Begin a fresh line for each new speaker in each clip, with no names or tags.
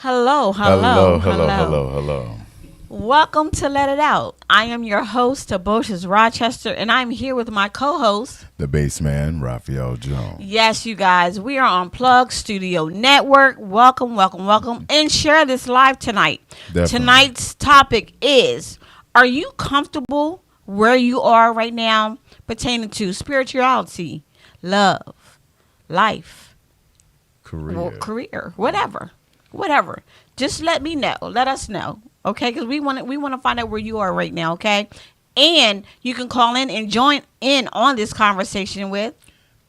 Hello,
Hello,
hello,
hello,
hello.
hello, hello.
Welcome to Let It Out. I am your host, Toboshes Rochester, and I'm here with my co host.
The bassman, Raphael Jones.
Yes, you guys, we are on Plug Studio Network. Welcome, welcome, welcome, and share this live tonight.
Definitely.
Tonight's topic is: are you comfortable where you are right now pertaining to spirituality, love, life,
Korea.
career, whatever. Just let me know. Let us know, okay? Because we want to find out where you are right now, okay? And you can call in and join in on this conversation with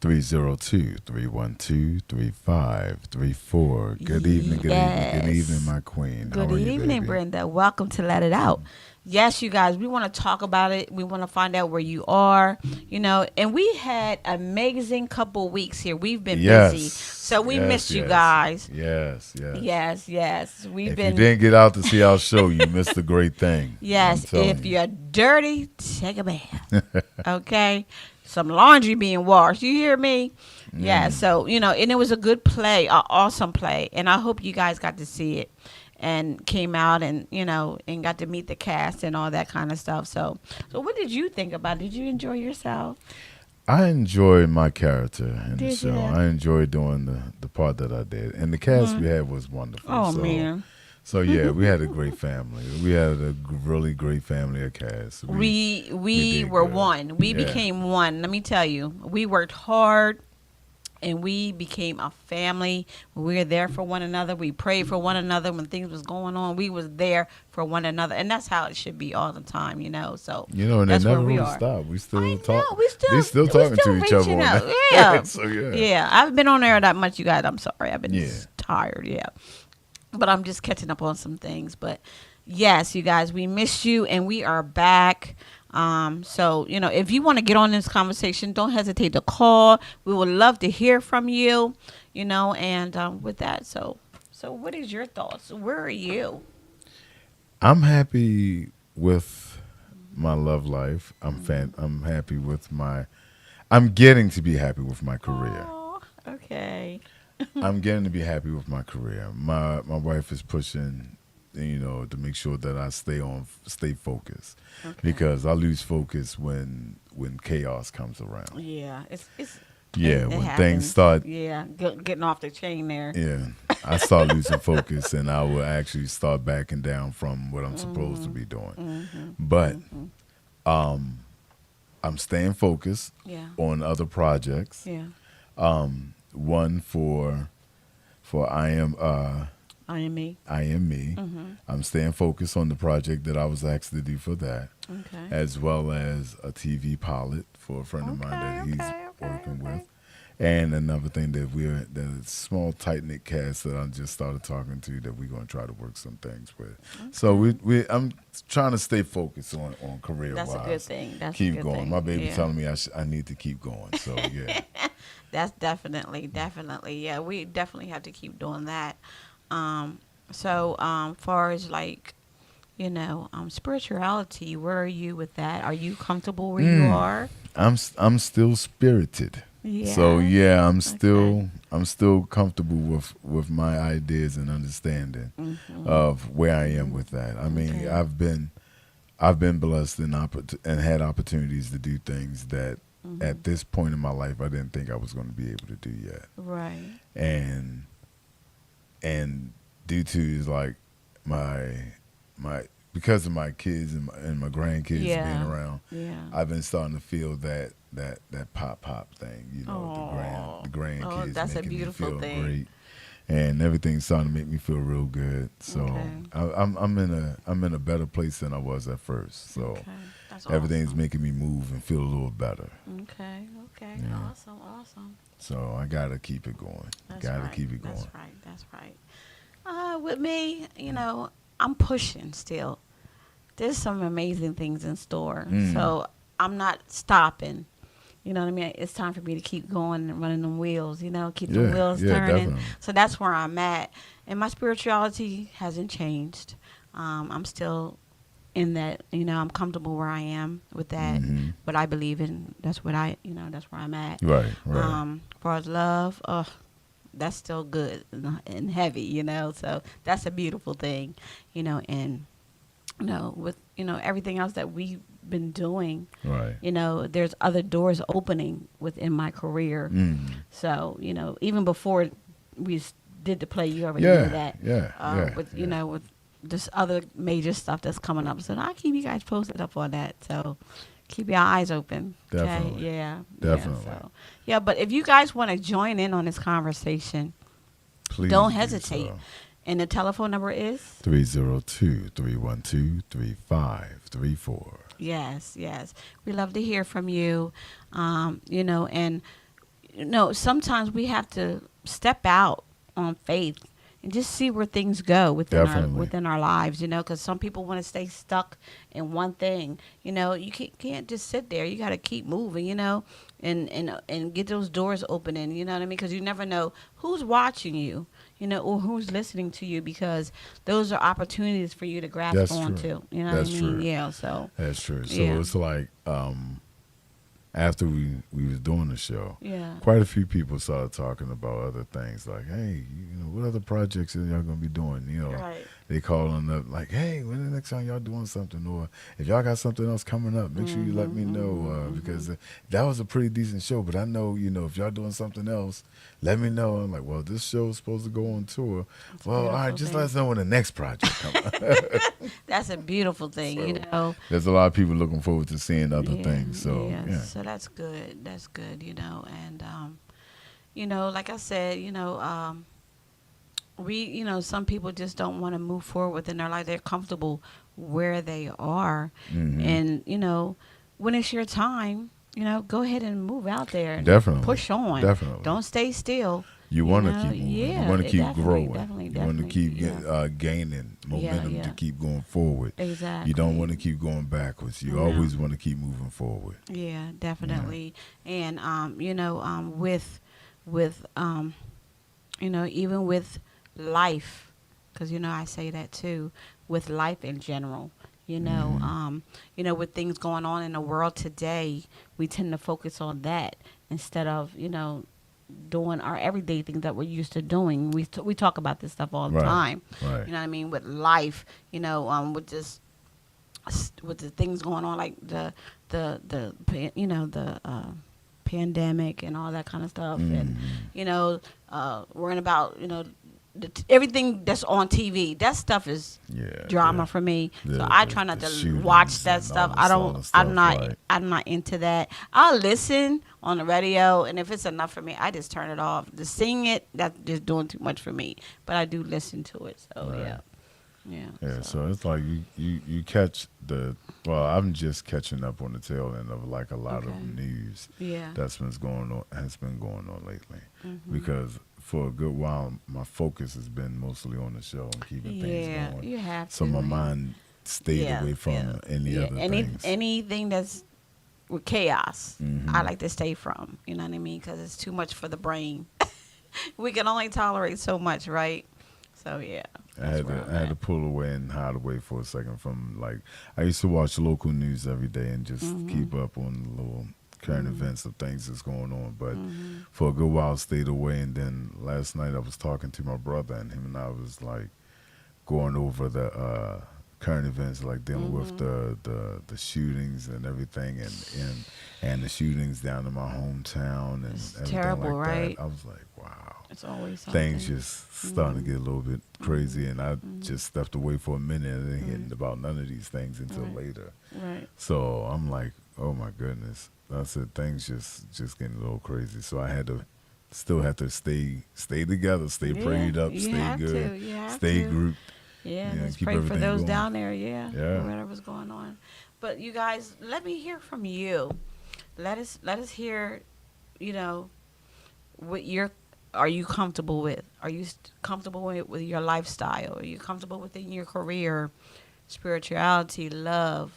302-312-3534. Good evening, good evening, good evening,
yes.
my queen. How
Good
are you,
evening,
baby?
Brenda. Welcome to Let It Out. Yes, you guys, we want to talk about it. We want to find out where you are, and we had amazing couple weeks here. We've been busy,
Yes.
so we
Yes,
missed you
yes.
guys.
Yes, yes.
Yes. We've
If you
been.
didn't get out to see our show, you missed a great thing. I'm
Yes, if
telling you.
you're dirty, take a bath. Okay? Some laundry being washed. You hear me? Yeah, so, and it was a good play, an awesome play. And I hope you guys got to see it and came out and, and got to meet the cast and all that kind of stuff. So what did you think about it? Did you enjoy yourself?
I enjoyed my character in the
Did
show.
you?
I enjoyed doing the part that I did. And the cast we had was wonderful.
Oh,
so
man.
So yeah, we had a great family. We had a really great family of cast.
We
did
were
good.
one. We
Yeah.
became one. Let me tell you, we worked hard and we became a family. We were there for one another. We prayed for one another when things was going on. We was there for one another, and that's how it should be all the time. So
And they
that's where
never
we
really
are.
stopped. We
I
still talk.
know. We
They
still
still
we
talking
still
to each other
reaching
on
out.
that.
Yeah,
So yeah.
yeah. I haven't been on there that much, you guys. I'm sorry. I've been
Yeah.
tired. Yeah, but I'm just catching up on some things. But yes, you guys, we missed you, and we are back. So if you want to get on this conversation, don't hesitate to call. We would love to hear from you. And with that, so what is your thoughts? Where are you?
I'm happy with my love life. I'm happy with my. I'm getting to be happy with my career.
Oh, okay.
I'm getting to be happy with my career. My wife is pushing, to make sure that I stay focused,
Okay.
because I lose focus when chaos comes around.
Yeah, it's
Yeah,
it
when things
happens.
start,
Yeah, getting off the chain there.
yeah, I start losing focus, and I will actually start backing down from what I'm supposed to be doing. But I'm staying focused
Yeah,
on other projects.
yeah.
One for
I am me.
I Am Me. I'm staying focused on the project that I was asked to do for that,
Okay.
as well as a TV pilot for a friend of mine that he's working with. And another thing that small tight knit cast that I just started talking to, that we're gonna try to work some things with. So I'm trying to stay focused on career
That's a
wise.
good thing. That's a
Keep
good
going.
thing.
My baby
Yeah.
telling me I need to keep going. So yeah.
That's definitely. Yeah, we definitely have to keep doing that. Far as like, spirituality, where are you with that? Are you comfortable where you are?
I'm still spirited. So
Yeah.
yeah,
Okay.
I'm still comfortable with my ideas and understanding of where I am with that. I mean,
Okay.
I've been blessed and had opportunities to do things that at this point in my life I didn't think I was going to be able to do yet.
Right.
And and due to like my my because of my kids and my grandkids being
Yeah.
around,
Yeah.
I've been starting to feel that pop thing,
Oh.
the
Oh,
grandkids
that's a
making me
beautiful
feel
thing.
great, and everything's starting to make me feel real good. So
Okay.
I'm in a better place than I was at first. So
Okay. That's
everything's
awesome.
making me move and feel a little better.
Okay. Okay.
Yeah.
Awesome.
So I gotta keep it going.
That's
Gotta
right.
keep it
That's
going.
right. That's right. With me, I'm pushing still. There's some amazing things in store.
Mm.
So I'm not stopping. You know what I mean? It's time for me to keep going and running them wheels, keep the
Yeah,
wheels
yeah,
turning.
definitely.
So that's where I'm at. And my spirituality hasn't changed. I'm still in that, I'm comfortable where I am with that.
Hmm.
What I believe in, that's what that's where I'm at.
Right, right.
As far as love, that's still good and heavy, So that's a beautiful thing, and with everything else that we've been doing,
Right.
there's other doors opening within my career. So even before we did the play, you already know that. With with this other major stuff that's coming up, so I'll keep you guys posted up on that. So keep your eyes open. Okay?
Definitely.
Yeah.
Definitely.
But if you guys want to join in on this conversation,
Please
don't
do
hesitate.
so.
And the telephone number is
302-312-3534.
Yes. We love to hear from you. And sometimes we have to step out on faith and just see where things go within our lives, because some people want to stay stuck in one thing. You can't just sit there. You got to keep moving, and get those doors opening, you know what I mean? Because you never know who's watching you, or who's listening to you, because those are opportunities for you to grasp
That's
onto.
true.
You know
That's
what I mean?
true.
Yeah, so.
That's true. So
Yeah.
it's like after we was doing the show,
Yeah.
quite a few people started talking about other things like, hey, what other projects are y'all gonna be doing?
Right.
They calling up like, hey, when the next time y'all doing something, or if y'all got something else coming up, make sure you let me know, because that was a pretty decent show. But I know, if y'all doing something else, let me know. I'm like, well, this show's supposed to go on tour. Well, all right, just let us know when the next project comes.
That's a beautiful thing,
There's a lot of people looking forward to seeing other things. So yeah.
So that's good. That's good, and like I said, we, some people just don't want to move forward within their life. They're comfortable where they are, and when it's your time, go ahead and move out there. And
Definitely.
push on.
Definitely.
Don't stay still.
You want to keep moving.
Yeah,
you want to keep
definitely,
growing.
definitely,
you want to keep
definitely,
gaining momentum to keep going forward.
Exactly.
You don't want to keep going backwards. You always want to keep moving forward.
Yeah, definitely. Yeah. And with even with life, because I say that too, with life in general. With things going on in the world today, we tend to focus on that instead of doing our everyday things that we're used to doing. We talk about this stuff all the time.
Right.
You know what I mean? With life, with the things going on, like the pandemic and all that kind of stuff, and worrying about everything that's on TV. That stuff is drama for me. So I try not to watch that stuff. I'm not into that. I'll listen on the radio, and if it's enough for me, I just turn it off. The sing it, that's just doing too much for me. But I do listen to it. So yeah.
So it's like you catch I'm just catching up on the tail end of like a lot of news that's been going on lately, because for a good while my focus has been mostly on the show and keeping things going.
You have to.
So my mind stayed away from any other things.
Anything that's with chaos, I like to stay from. You know what I mean? Because it's too much for the brain. We can only tolerate so much, right? So yeah.
I had to pull away and hide away for a second from, like, I used to watch local news every day and just keep up on the little current events of things that's going on. But for a good while, I stayed away. And then last night I was talking to my brother, and him and I was like going over the current events, like dealing with the shootings and everything, and the shootings down in my hometown and
it's
everything
terrible,
like
right?
that. I was like, wow.
It's always something.
Things just starting to get a little bit crazy, and I just stepped away for a minute and didn't hear about none of these things until later.
Right.
So I'm like, oh my goodness. I said things just getting a little crazy. So I still had to stay together, stay prayed up, stay good, stay grouped.
Yeah, let's pray for those down there. Yeah, whatever's going on. But you guys, let me hear from you. Let us hear. What are you comfortable with? Are you comfortable with your lifestyle? Are you comfortable within your career, spirituality, love?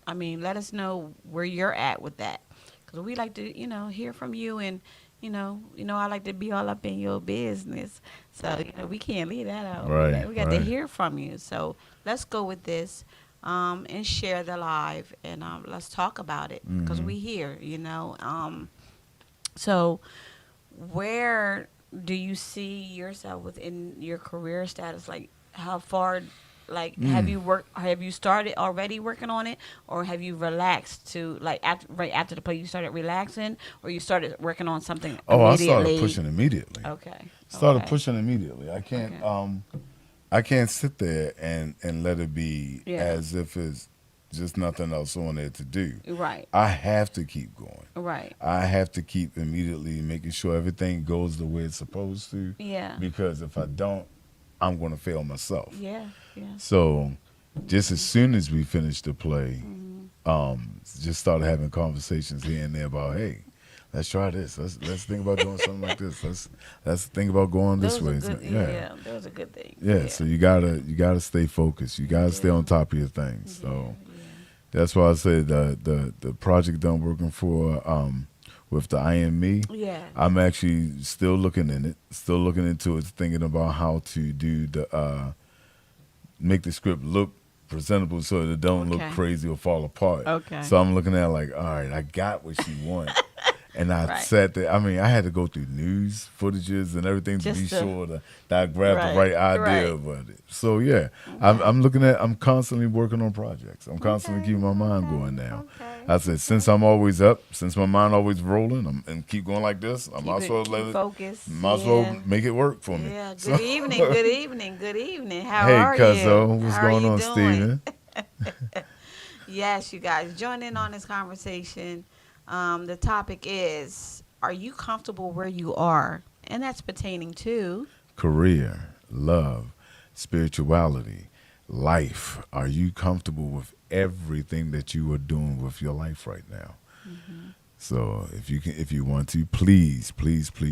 I mean, let us know where you're at with that, because we like to, hear from you, and I like to be all up in your business, so we can't leave that out.
Right,
we got to hear from you. So let's go with this, and share the live, and let's talk about it, because we here, So where do you see yourself within your career status? Like, how far? Like, have you started already working on it, or have you relaxed to like after right after the play you started relaxing, or you started working on something
Oh, I started
immediately?
pushing immediately.
Okay.
Started
Okay.
pushing immediately. I can't.
Okay.
I can't sit there and let it be
Yeah.
as if it's just nothing else on there to do.
Right.
I have to keep going.
Right.
I have to keep immediately making sure everything goes the way it's supposed to.
Yeah.
Because if I don't, I'm going to fail myself.
Yeah. Yeah.
So, just as soon as we finished the play,
Mhm.
just started having conversations here and there about, hey, let's try this. Let's think about doing something like this. Let's think about going this
Those are
way.
good.
Yeah.
Yeah. Those are good things.
Yeah,
Yeah.
so you gotta stay focused. You gotta stay
Yeah.
on top of your things.
Yeah.
So that's why I said the project that I'm working for with the IME,
Yeah.
I'm actually still looking in it, still looking into it, thinking about how to do the make the script look presentable so that it don't look
Okay.
crazy or fall apart.
Okay.
So I'm looking at it like, all right, I got what she wants. And I
Right.
sat there. I mean, I had to go through news footages and everything to
Just
be
to-
sure that I grabbed the
Right,
right idea
right.
about it. So yeah, I'm looking at. I'm constantly working on projects. I'm constantly keeping my mind going now.
Okay.
I said, since I'm always up, since my mind always rolling, and keep going like this, I might as well let it.
Focus.
Might as well make it work for me.
Yeah. Good
So-
evening. Good evening. Good evening. How
Hey,
are
Cuzzo,
you?
what's
How are
going
you
on,
doing?
Steven?
Yes, you guys, join in on this conversation. The topic is: are you comfortable where you are? And that's pertaining to.
Career, love, spirituality, life. Are you comfortable with everything that you are doing with your life right now? So if you want to, please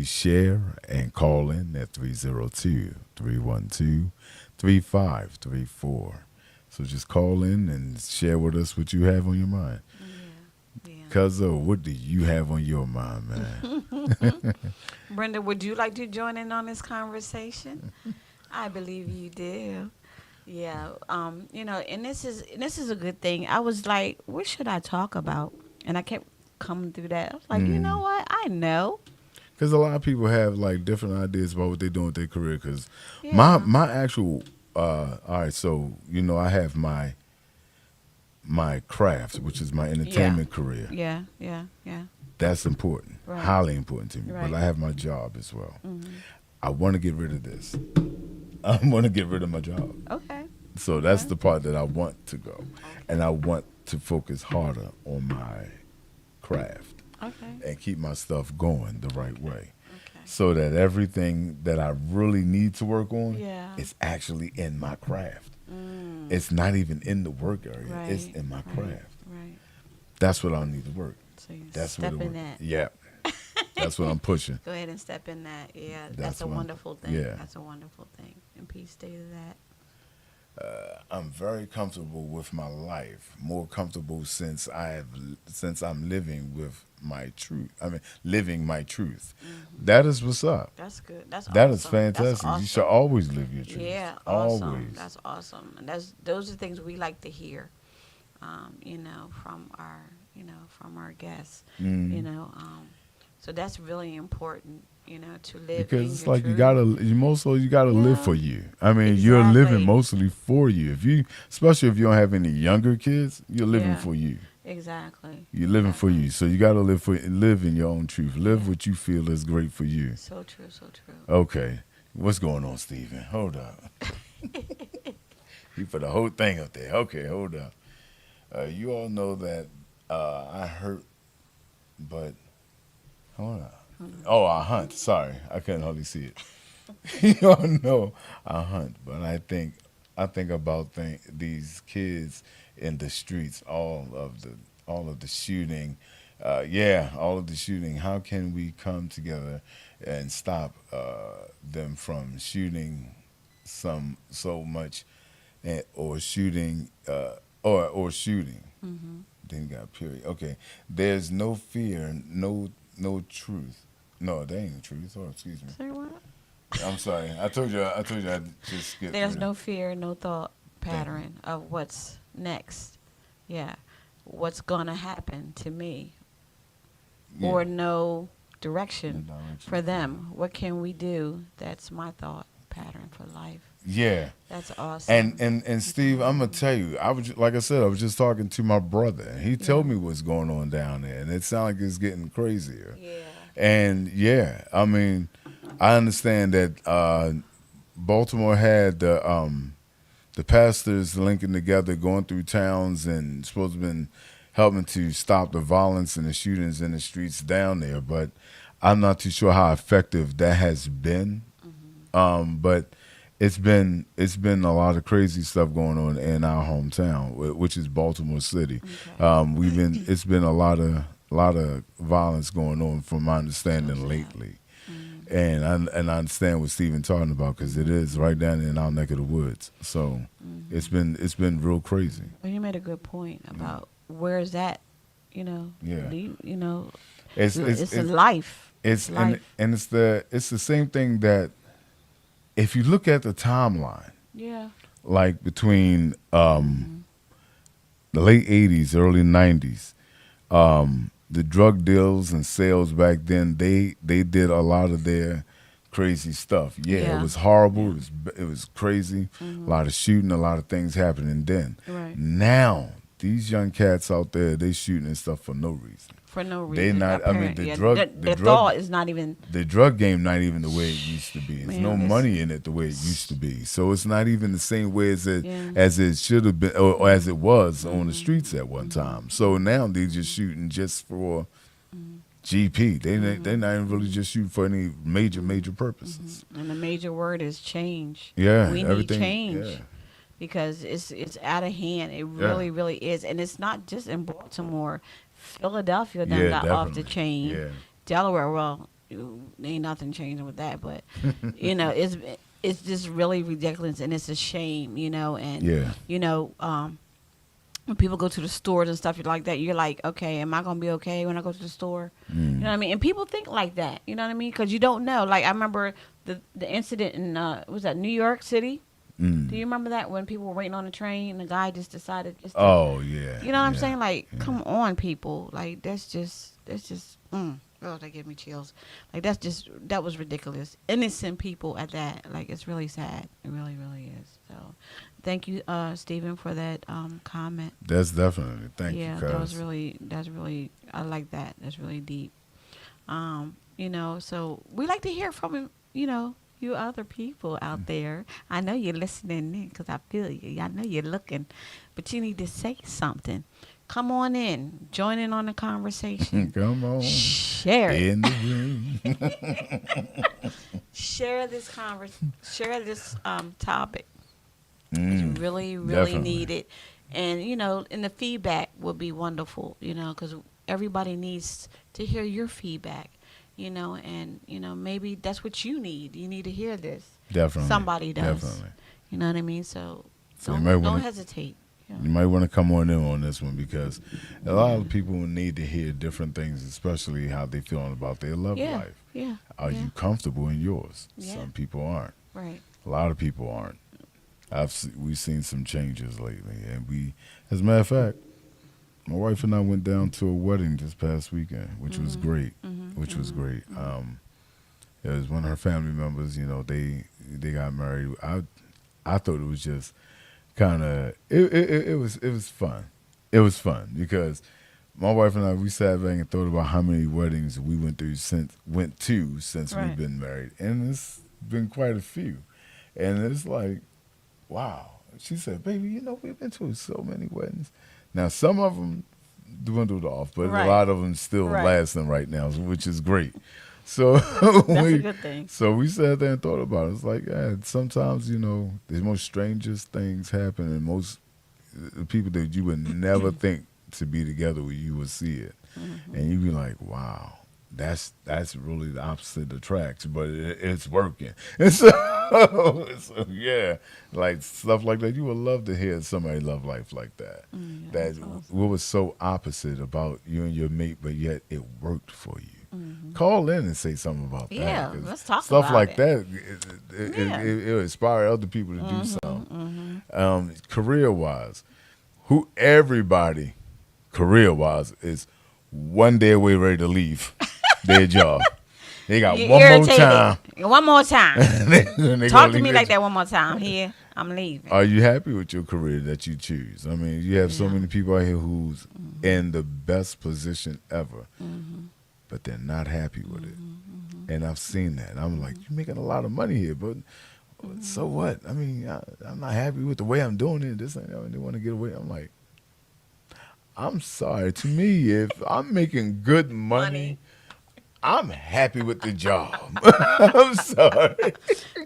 share and call in at 302-312-3534. So just call in and share with us what you have on your mind.
Yeah.
Cuzzo, what do you have on your mind, man?
Brenda, would you like to join in on this conversation? I believe you do. Yeah. And this is a good thing. I was like, what should I talk about? And I kept coming through that. I was like, you know what? I know.
Because a lot of people have like different ideas about what they're doing with their career. Because
Yeah.
my actual all right, so I have my craft, which is my entertainment career.
Yeah.
That's important,
Right.
highly important to me.
Right.
But I have my job as well.
Mhm.
I want to get rid of this. I want to get rid of my job.
Okay.
So that's the part that I want to go, and I want to focus harder on my craft
Okay.
and keep my stuff going the right way.
Okay.
So that everything that I really need to work on
Yeah.
is actually in my craft.
Mm.
It's not even in the work area.
Right.
It's in my
Right.
craft.
Right.
That's what I need to work.
So you
That's
step
what it
in
work.
that.
Yeah. That's what I'm pushing.
Go ahead and step in that. Yeah,
That's
that's a
what I'm-
wonderful thing.
yeah.
That's a wonderful thing. And peace stay to that.
I'm very comfortable with my life. More comfortable since I'm living with my truth. I mean, living my truth. That is what's up.
That's good. That's
That
awesome.
is fantastic.
That's awesome.
You should always live your truth.
Yeah, awesome.
Always.
That's awesome. And those are things we like to hear. From our guests.
Mhm.
So that's really important. To live in
Because it's
your
like
truth.
you gotta live
Yeah.
for you. I mean, you're
Exactly.
living mostly for you. Especially if you don't have any younger kids, you're living
Yeah.
for you.
Exactly.
You're living for you. So you gotta live in your own truth. Live
Yeah.
what you feel is great for you.
So true. So true.
Okay. What's going on, Steven? Hold up. You put the whole thing up there. Okay, hold up. You all know that I hurt, but hold up. Oh, I hunt. Sorry, I couldn't hardly see it. You all know I hunt, but I think about these kids in the streets, all of the shooting. All of the shooting. How can we come together and stop them from shooting so much, or shooting or shooting?
Mm-hmm.
Then you got a period. Okay, there's no fear, no truth. No, that ain't the truth. Oh, excuse me.
Say what?
I'm sorry. I told you I'd just skip.
There's
through
no fear, no thought pattern of what's next. Yeah. What's going to happen to me.
Yeah.
Or no direction for them. What can we do? That's my thought pattern for life.
Yeah.
That's awesome.
And Steve, I'm gonna tell you, like I said, I was just talking to my brother, and he told me what's going on down there, and it sounds like it's getting crazier.
Yeah.
And yeah, I mean, I understand that Baltimore had the pastors linking together, going through towns, and supposed to have been helping to stop the violence and the shootings in the streets down there. But I'm not too sure how effective that has been. But it's been a lot of crazy stuff going on in our hometown, which is Baltimore City. Okay. It's been a lot of violence going on, from my understanding, lately. And I understand what Stephen talking about, because it is right down in our neck of the woods. So it's been real crazy.
Well, you made a good point about where is that,
Yeah.
It's a life.
It's
life.
And it's the same thing that, if you look at the timeline, like between the late 80s, early 90s, the drug deals and sales back then, they did a lot of their crazy stuff. Yeah. It was horrible. It was crazy. A lot of shooting, a lot of things happening then.
Right.
Now, these young cats out there, they shooting and stuff for no reason.
For no reason.
They not.
Apparent.
I mean,
the thought is not even.
The drug game not even the way it used to be. There's no money in it the way it used to be. So it's not even the same way as it should have been, or as it was on the streets at one time. So now they're just shooting just for GP. They're not even really just shooting for any major purposes.
And the major word is change.
Yeah,
we need change.
Yeah.
Because it's out of hand. It really is. And it's not just in Baltimore. Philadelphia done got off the chain.
Yeah.
Delaware, well, ain't nothing changing with that. But, it's just really ridiculous. And it's a shame, And, when people go to the stores and stuff like that, you're like, okay, am I going to be okay when I go to the store? You know what I mean? And people think like that. You know what I mean? Because you don't know. Like, I remember the incident in, was that New York City? Do you remember that, when people were waiting on the train and the guy just decided just to,
oh yeah,
you know what I'm saying? Like, come on, people. Like, that's just oh, that gave me chills. Like, that was ridiculous. Innocent people at that. Like, it's really sad. It really is. So thank you, Stephen, for that comment.
That's definitely, thank you.
That's really I like that. That's really deep. So we like to hear from you other people out there. I know you're listening in, because I feel you. I know you're looking, but you need to say something. Come on in. Join in on the conversation.
Come on.
Share it.
In the room.
Share this topic. It's really definitely needed. And, and the feedback will be wonderful, because everybody needs to hear your feedback. And maybe that's what you need. You need to hear this.
Definitely.
Somebody does.
Definitely.
You know what I mean? So
don't
hesitate.
You might want to come on in on this one, because a lot of people need to hear different things, especially how they feeling about their love life.
Yeah.
Are you comfortable in yours?
Yeah.
Some people aren't.
Right.
A lot of people aren't. We've seen some changes lately, and as a matter of fact, my wife and I went down to a wedding this past weekend, which was great. Which was great. It was one of her family members. They got married. I thought it was just kind of it was fun. It was fun because my wife and I, we sat back and thought about how many weddings we went to since we've been married, and it's been quite a few. And it's like, wow. She said, "Baby, we've been to so many weddings." Now, some of them dwindled off, but a lot of them still lasting right now, which is great. So
that's a good thing.
So we sat there and thought about it. It's like, sometimes, the most strangest things happen, and most people that you would never think to be together with, you would see it. And you'd be like, wow. That's really the opposite attracts, but it's working. And so yeah, like stuff like that. You would love to hear somebody love life like that. That's awesome. What was so opposite about you and your mate, but yet it worked for you. Call in and say something about that.
Yeah, let's talk
stuff
about
like
it.
that. It'll inspire other people to do something. Career-wise, everybody career-wise is one day away ready to leave. their job. They got
You're
one
irritated.
more time.
One more time.
They
Talk
gonna
to me
leave
like
their
that one more time. Here, I'm leaving.
Are you happy with your career that you choose? I mean, you have so many people out here who's in the best position ever, but they're not happy with it. And I've seen that. I'm like, you're making a lot of money here, but so what? I mean, I'm not happy with the way I'm doing it. This ain't, they want to get away. I'm like, I'm sorry. To me, if I'm making good money. I'm happy with the job. I'm sorry.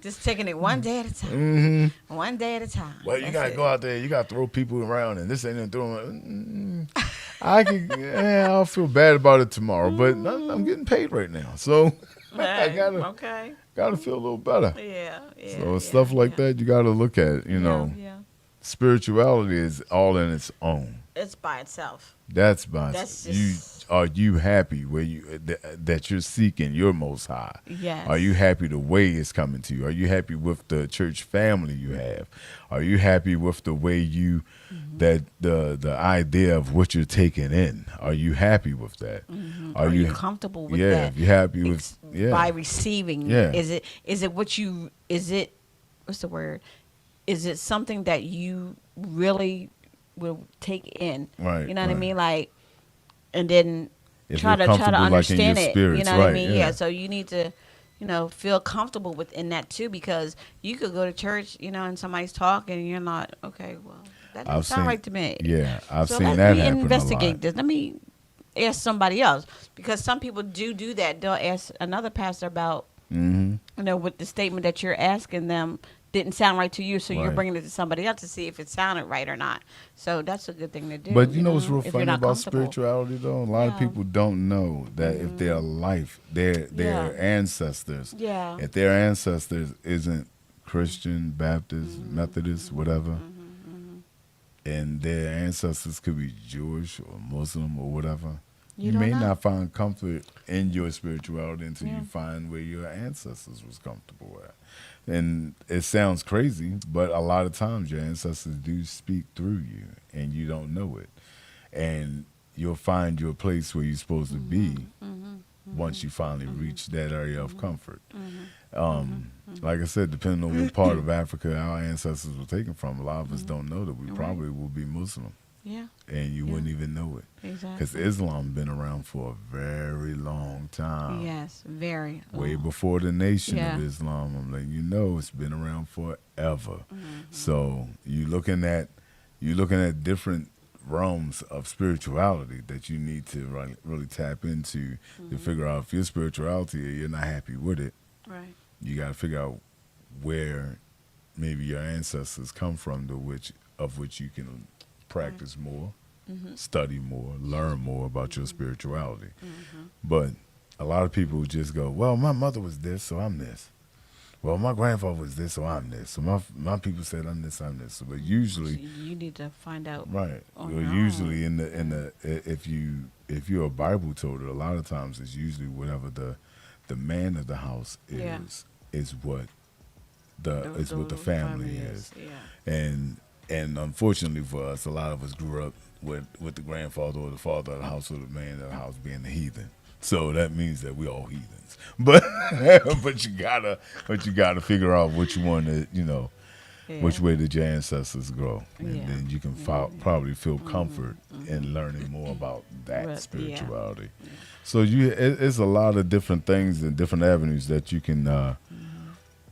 Just taking it one day at a time. One day at a time.
Well, you gotta go out there. You gotta throw people around, and this ain't even throwing. I'll feel bad about it tomorrow, but I'm getting paid right now, so I gotta feel a little better.
Yeah.
So stuff like that, you gotta look at. Spirituality is all in its own.
It's by itself.
That's Are you happy where that you're seeking your Most High?
Yes.
Are you happy the way it's coming to you? Are you happy with the church family you have? Are you happy with the way you that the idea of what you're taking in? Are you happy with that?
Are you comfortable with that?
Yeah, if you're happy with
by receiving.
Yeah.
Is it what you what's the word? Is it something that you really will take in?
Right.
You know what I mean? Like, and then
if
try to understand it.
Spirits,
you know what I mean?
Yeah.
So you need to, feel comfortable within that too, because you could go to church, and somebody's talking, and you're not okay. Well, that doesn't sound right to me.
Yeah, I've
so
seen that happen.
Let me investigate
a lot.
this. Let me ask somebody else, because some people do that. They'll ask another pastor about, with the statement that you're asking them didn't sound right to you, so you're bringing it to somebody else to see if it sounded right or not. So that's a good thing to do.
But you know what's real funny about spirituality, though? A lot of people don't know that if their life, their ancestors, if their ancestors isn't Christian, Baptist, Methodist, whatever, and their ancestors could be Jewish or Muslim or whatever, you may not find comfort in your spirituality until you find where your ancestors was comfortable at. And it sounds crazy, but a lot of times your ancestors do speak through you, and you don't know it. And you'll find your place where you're supposed to be once you finally reach that area of comfort. Like I said, depending on what part of Africa our ancestors were taken from, a lot of us don't know that we probably will be Muslim.
Yeah.
And you wouldn't even know it.
Exactly.
Because Islam been around for a very long time.
Yes, very.
Way before the Nation of Islam. I'm letting you know it's been around forever. So you're looking at different realms of spirituality that you need to really tap into to figure out if your spirituality, you're not happy with it.
Right.
You got to figure out where maybe your ancestors come from, of which you can practice more, study more, learn more about your spirituality. But a lot of people just go, well, my mother was this, so I'm this. Well, my grandfather was this, so I'm this. So my people said I'm this, I'm this. But usually,
you need to find out.
Right. Well, usually in the if you're a Bible toter, a lot of times it's usually whatever the man of the house is what the family is. Yeah. And unfortunately for us, a lot of us grew up with the grandfather or the father of the house or the man of the house being the heathen. So that means that we all heathens. But you gotta figure out which one that which way did your ancestors grow, and then you can probably feel comfort in learning more about that spirituality. Yeah. So it's a lot of different things and different avenues that you can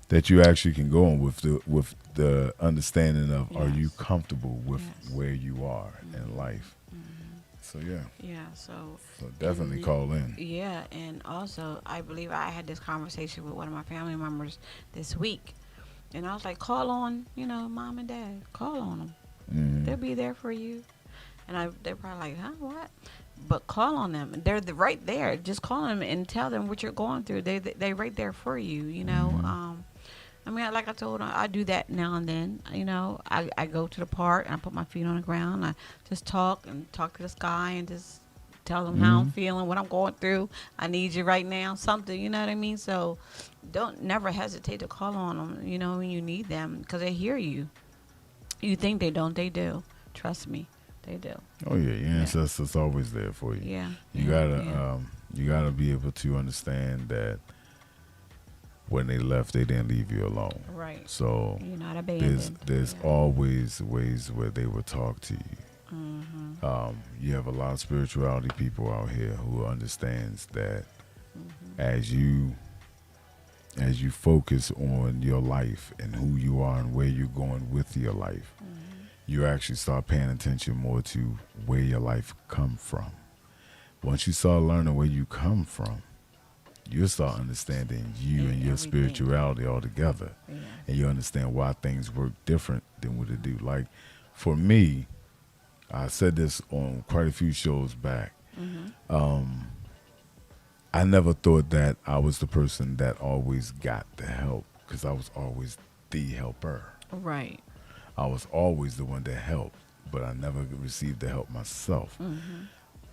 that you actually can go on with the understanding of are you comfortable with where you are in life. So so definitely call in.
Yeah, and also I believe I had this conversation with one of my family members this week, and I was like, call on mom and dad, call on them. They'll be there for you. And they're probably like, huh, what? But call on them. They're right there. Just call them and tell them what you're going through. They right there for you. I mean, like I told them, I do that now and then. I go to the park and I put my feet on the ground. I just talk to the sky and just tell them how I'm feeling, what I'm going through. I need you right now, something. You know what I mean? So don't never hesitate to call on them. When you need them, because they hear you. You think they don't? They do. Trust me. They do.
Oh yeah, your ancestors always there for you.
Yeah.
You You got to be able to understand that when they left, they didn't leave you alone.
Right.
So
You're not abandoned.
there's
Yeah.
always ways where they will talk to you. You have a lot of spirituality people out here who understands that as you focus on your life and who you are and where you're going with your life, you actually start paying attention more to where your life come from. Once you start learning where you come from, you'll start understanding you and your
Everything.
spirituality altogether.
Yeah.
And you understand why things work different than what they do. Like, for me, I said this on quite a few shows back. I never thought that I was the person that always got the help because I was always the helper.
Right.
I was always the one that helped, but I never received the help myself.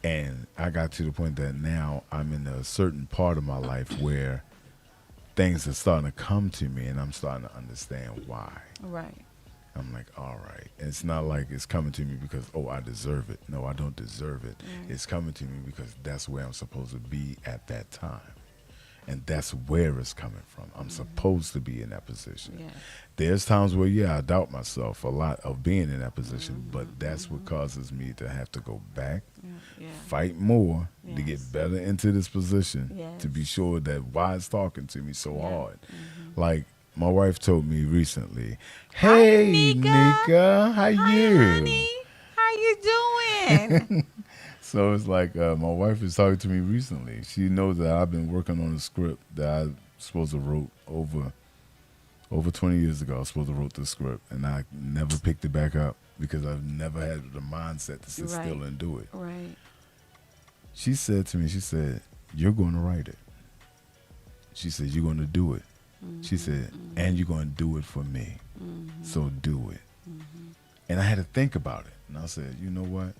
And I got to the point that now I'm in a certain part of my life where things are starting to come to me and I'm starting to understand why.
Right.
I'm like, all right. And it's not like it's coming to me because, oh, I deserve it. No, I don't deserve it. It's coming to me because that's where I'm supposed to be at that time. And that's where it's coming from. I'm supposed to be in that position.
Yeah.
There's times where, I doubt myself a lot of being in that position, but that's what causes me to have to go back,
Yeah.
fight more to
Yes.
get better into this position,
Yes.
to be sure that why it's talking to me so
Yeah.
hard. Like, my wife told me recently, "Hey, Nika, how you?"
Honey, how you doing?
So it's like my wife is talking to me recently. She knows that I've been working on a script that I supposed to wrote over 20 years ago. I was supposed to wrote the script, and I never picked it back up because I've never had the mindset to sit
Right.
still and do it.
Right.
She said to me, she said, "You're going to write it." She said, "You're going to do it." She said, "And you're going to do it for me. So do it." And I had to think about it. And I said, you know what?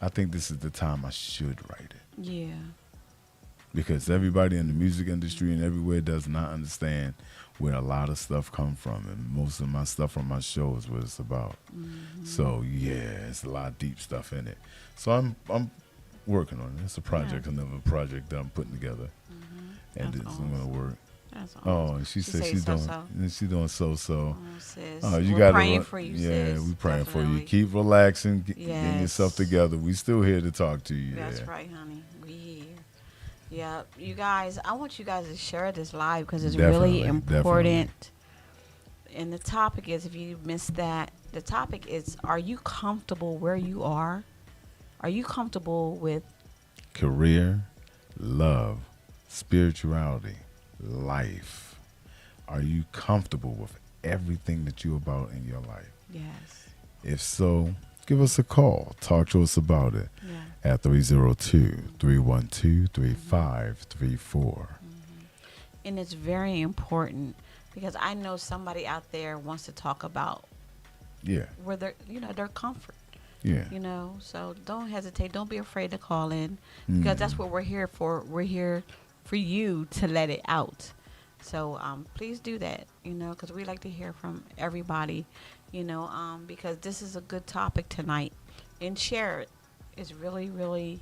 I think this is the time I should write it.
Yeah.
Because everybody in the music industry and everywhere does not understand where a lot of stuff come from. And most of my stuff from my show is what it's about. So, it's a lot of deep stuff in it. So I'm working on it. It's a project, another project that I'm putting together. And
That's
it's going to work.
That's awesome.
Oh, and she said
say
she's doing
so-so.
she's doing so.
Oh, sis.
Oh, you
We're
got
praying for you,
Yeah,
sis.
we praying for you.
Definitely.
Keep relaxing, getting
Yes.
yourself together. We still here to talk to you.
That's right, honey. We here. Yeah, you guys, I want you guys to share this live because it's really
Definitely,
important. And the topic is, if you missed that, the topic is, are you comfortable where you are? Are you comfortable with
Career, love, spirituality, life. Are you comfortable with everything that you're about in your life?
Yes.
If so, give us a call. Talk to us about it
Yeah.
at 302-312-3534.
And it's very important because I know somebody out there wants to talk about
Yeah,
where their, their comfort,
yeah.
so don't hesitate. Don't be afraid to call in because that's what we're here for. We're here for you to let it out. So please do that, because we like to hear from everybody, because this is a good topic tonight. And share it. It's really, really,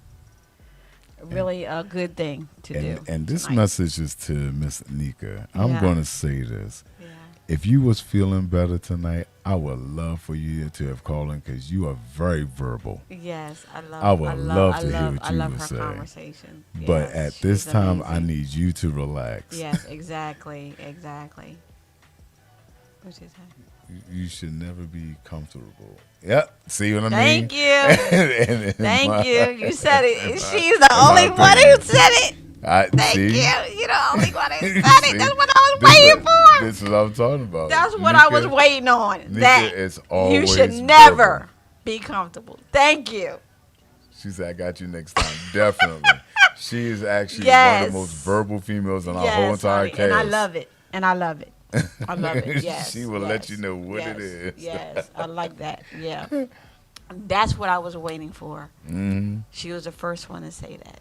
really a good thing to do.
And this
tonight.
message is to Miss Nika. I'm
Yeah.
going to say this.
Yeah.
If you was feeling better tonight, I would love for you to have called in because you are very verbal.
Yes, I love.
I would love to hear what
I
you
love
would
her
say.
conversation.
But
Yes,
at this
she's
time, I
amazing.
need you to relax.
Yes, exactly. What she say?
You should never be comfortable. Yep. See what I
Thank
mean?
you.
And
Thank you. You said it.
in
She's the
my
only one who
opinion.
said it. Thank
see?
you. You're the only one who said
See?
it. That's what I was
This
waiting
is-
for.
This is what I'm talking about.
That's what I was
Nika-
waiting on.
Nika
That
is
you
always
should never
verbal.
be comfortable. Thank you.
She said, "I got you next time." Definitely. She is actually one
Yes.
of the most verbal females in our
Yes,
whole entire
honey,
cast.
and I love it. I love it. Yes.
She will let
yes,
you know what it
yes,
is.
Yes, I like that. Yeah. That's what I was waiting for.
Mhm.
She was the first one to say that.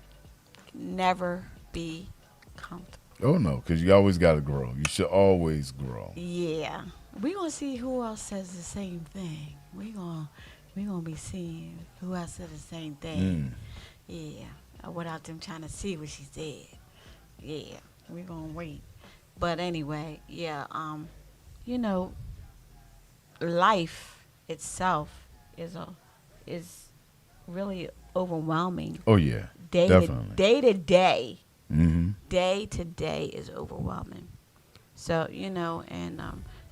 Never be comfortable.
Oh no, because you always got to grow. You should always grow.
Yeah. We're going to see who else says the same thing. We're gonna be seeing who else said the same thing.
Mm.
Yeah. without them trying to see what she said. Yeah, we're gonna wait. But anyway, yeah, you know, life itself is really overwhelming.
Oh yeah,
Day to
definitely.
day to day,
Hmm.
day to day is overwhelming. So and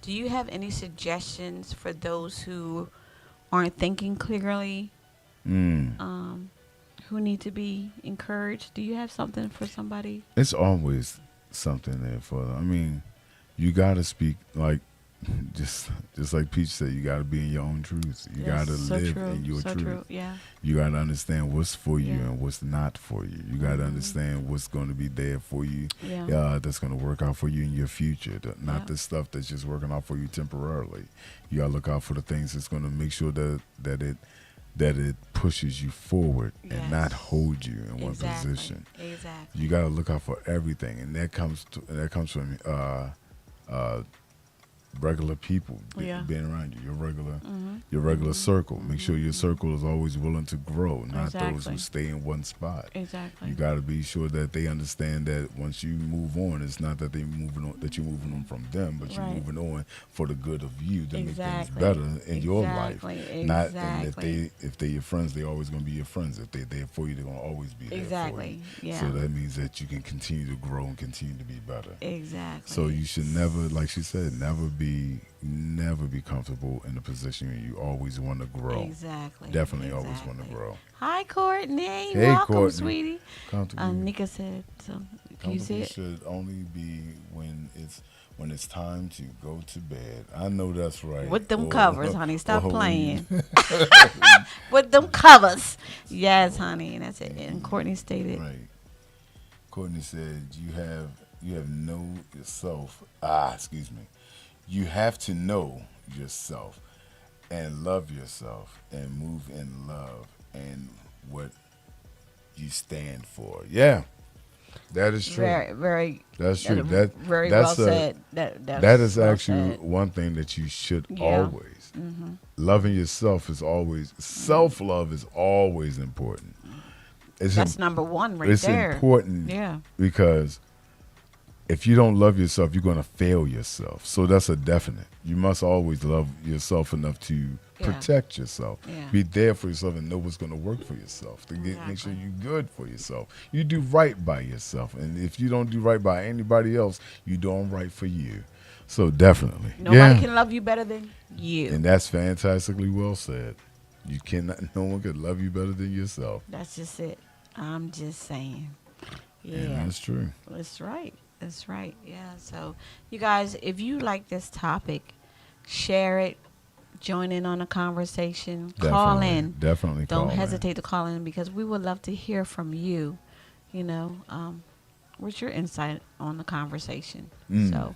do you have any suggestions for those who aren't thinking clearly,
Mm.
um, who need to be encouraged? Do you have something for somebody?
It's always something there for them. I mean, you gotta speak like just like Peach said. You gotta be in your own truth. You
Yes,
gotta
so
live
true,
in your
so
truth.
true. Yeah,
You got to understand what's for you
Yeah.
and what's not for you. You got to
Mhm.
understand what's going to be there for you,
yeah,
that's going to work out for you in your future. Not
Yeah.
the stuff that's just working out for you temporarily. You got to look out for the things that's going to make sure that it pushes you forward and not
Yes.
hold you in one
exactly,
position.
exactly.
You got to look out for everything, and that comes from regular people
Yeah.
being around you,
Mhm.
your regular circle. Make sure your circle is always willing to grow, not those
Exactly.
who stay in one spot.
Exactly.
You got to be sure that they understand that once you move on, it's not that you're moving on from them, but you're
Right.
moving on for the good of you to make things
Exactly.
better in your life.
Exactly.
Not and
Exactly.
if they're your friends, they're always going to be your friends. If they're there for you, they're going to always be there for you.
Exactly. Yeah.
So that means that you can continue to grow and continue to be better.
Exactly.
So you should never, like she said, never be comfortable in a position where you always want to grow.
Exactly.
Definitely always want to
Exactly.
grow.
Hi, Courtney.
Hey,
Welcome,
Courtney.
sweetie.
Comfortable.
Nika said so. Can you see
Comfortable
it?
should only be when it's time to go to bed. I know that's right.
With them
Or-
covers, honey. Stop
or when
playing.
you-
With them covers. Yes, honey. And that's it. And Courtney stated,
Right. Courtney said you have know yourself. Excuse me. You have to know yourself and love yourself and move in love and what you stand for. Yeah, that is true.
very, very,
That's true.
very
that's
well
a-
said. That's
That is
well
actually
said.
one thing that you should
Yeah.
always. Loving yourself is always self-love is always important.
That's number one right
it's
there.
important
Yeah.
because if you don't love yourself, you're going to fail yourself. So that's a definite. You must always love yourself enough to
Yeah.
protect yourself.
Yeah.
Be there for yourself and know what's going to work for yourself. To make sure
Exactly.
you're good for yourself. You do right by yourself. And if you don't do right by anybody else, you're doing right for you. So definitely.
Nobody can love you better than you.
And that's fantastically well said. You cannot. No one could love you better than yourself.
That's just it. I'm just saying. Yeah.
And that's true.
That's right. That's right. Yeah. So, you guys, if you like this topic, share it. Join in on the conversation. Call
Definitely.
in.
Definitely.
Don't
call in.
hesitate to call in because we would love to hear from you. You know, what's your insight on the conversation?
Mm.
So,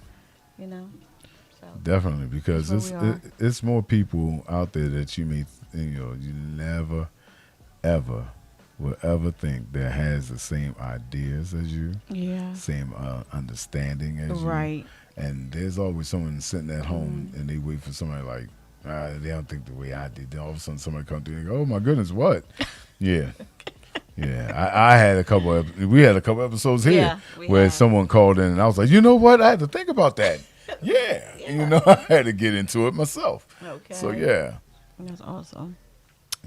you know, so
Definitely, because
That's where we are.
it's more people out there that you may you never ever will ever think that has the same ideas as you,
yeah,
same understanding as you.
right.
And there's always someone sitting at home and they wait for somebody like they don't think the way I did. Then all of a sudden somebody comes through and go, "Oh my goodness, what?" Yeah. Yeah, I had a couple. We had a couple episodes here
Yeah, we
where
have.
someone called in, and I was like, you know what? I had to think about that. Yeah, I had to get into it myself.
Okay.
So yeah,
That's awesome.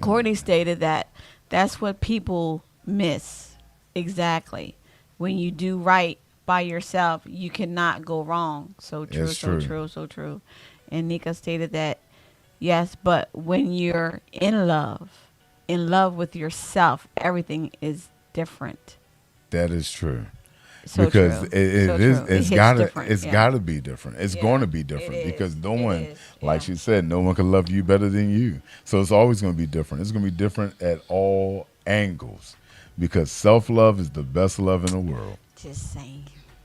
Courtney stated that that's what people miss. Exactly. When you do right by yourself, you cannot go wrong. So true,
It's
so
true.
true, so true. And Nika stated that, yes, but when you're in love with yourself, everything is different.
that is true.
So
because
true.
it
So
is,
true.
it's
hits
gotta,
different,
it's
yeah.
gotta be different. It's
Yeah,
going to be
it
different
is.
because no
It
one,
is,
like
yeah.
she said, no one can love you better than you. So it's always going to be different. It's going to be different at all angles because self-love is the best love in the world.
Just saying.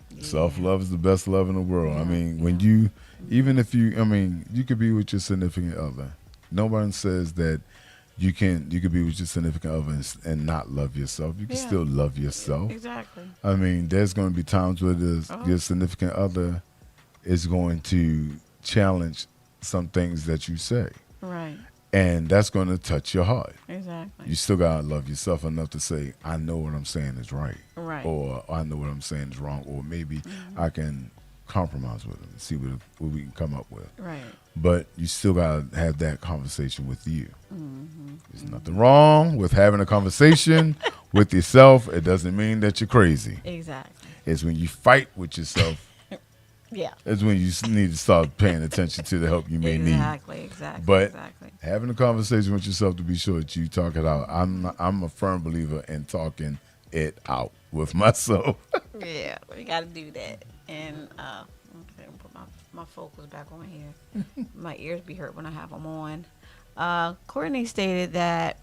Yeah.
Self-love is the best love in the world. I
Yeah,
mean, when you, even if you, I mean, you could be with your significant other. No one says that you could be with your significant other and not love yourself. You can
Yeah.
still love yourself.
Exactly.
I mean, there's going to be times where
Uh-huh.
your significant other is going to challenge some things that you say.
Right.
And that's going to touch your heart.
Exactly.
You still got to love yourself enough to say, I know what I'm saying is right.
Right.
Or I know what I'm saying is wrong. Or maybe I can compromise with them and see what we can come up with.
Right.
But you still got to have that conversation with you. There's nothing wrong with having a conversation with yourself. It doesn't mean that you're crazy.
Exactly.
It's when you fight with yourself.
Yeah.
It's when you need to start paying attention to the help you may need.
Exactly.
But
exactly.
having a conversation with yourself to be sure that you talk it out. I'm a firm believer in talking it out with myself.
Yeah, we got to do that. And okay, put my focus back on here. My ears be hurt when I have them on. Courtney stated that,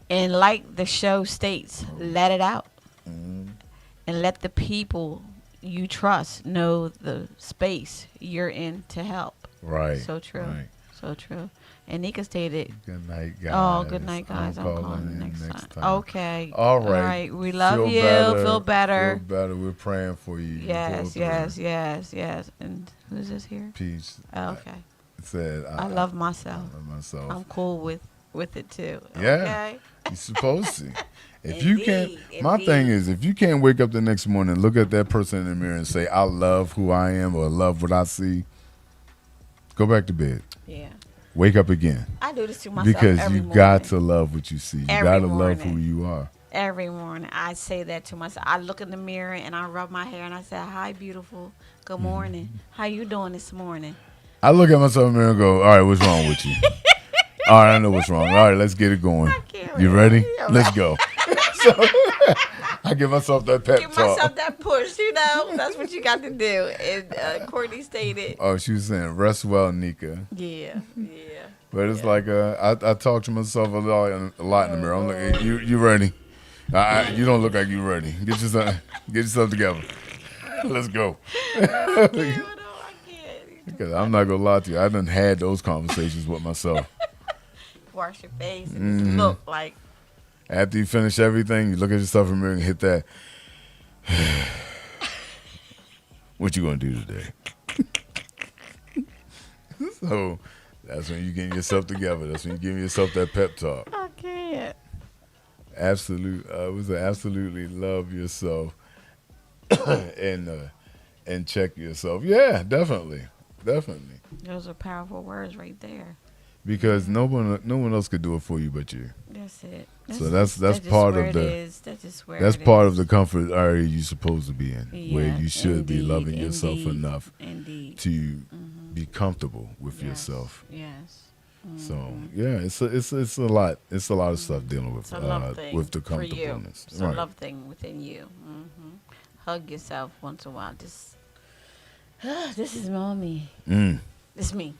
and like the show states, let it out. And let the people you trust know the space you're in to help.
Right.
So true.
Right.
So true. And Nika stated,
Good night, guys.
oh, good night, guys. I'm calling
in
next time. Okay.
All right.
We love you. Feel better.
Feel better. We're praying for you.
Yes. And who's this here?
Peace.
Oh, okay.
Said
I love myself.
I love myself.
I'm cool with it too.
Yeah.
Okay.
You're supposed to. If you can't,
Indeed,
my
indeed.
thing is, if you can't wake up the next morning and look at that person in the mirror and say, I love who I am or love what I see, go back to bed.
Yeah.
Wake up again.
I do this to myself
Because
every
you
morning.
got to love what you see. You
Every
got to love
morning.
who you are.
Every morning, I say that to myself. I look in the mirror and I rub my hair and I say, "Hi, beautiful. Good morning. How you doing this morning?"
I look at myself in the mirror and go, all right, what's wrong with you? All right, I know what's wrong. All right, let's get it going.
can't
You
wait.
ready?
Yeah,
Let's go. So I give myself that pep
Give
talk.
myself that push. That's what you got to do. And Courtney stated,
Oh, she was saying, rest well, Nika.
"Yeah.
But it's like I talk to myself a lot in the mirror. I'm like, you ready? You don't look like you ready. Get yourself together. Let's go.
I can't.
Because I'm not gonna lie to you, I done had those conversations with myself.
Wash your face and just look like."
After you finish everything, you look at yourself in the mirror and hit that. What you gonna do today? So that's when you get yourself together. That's when you give yourself that pep talk.
I can't.
Absolutely love yourself and check yourself. Yeah, definitely.
Those are powerful words right there.
Because no one else could do it for you but you.
That's it.
So that's
just
part
where
of
it
the
is. That's just where
that's
it
part
is.
of the comfort area you're supposed to be in, where
Yeah,
you should be
indeed,
loving yourself
indeed,
enough
Indeed.
to be comfortable with
Yes,
yourself.
Yes.
So yeah, it's a lot. It's a lot of stuff dealing with
It's a love thing
with the
for you.
comfortableness.
It's a love thing within you. Hug yourself once in a while. Just, this is mommy. It's me.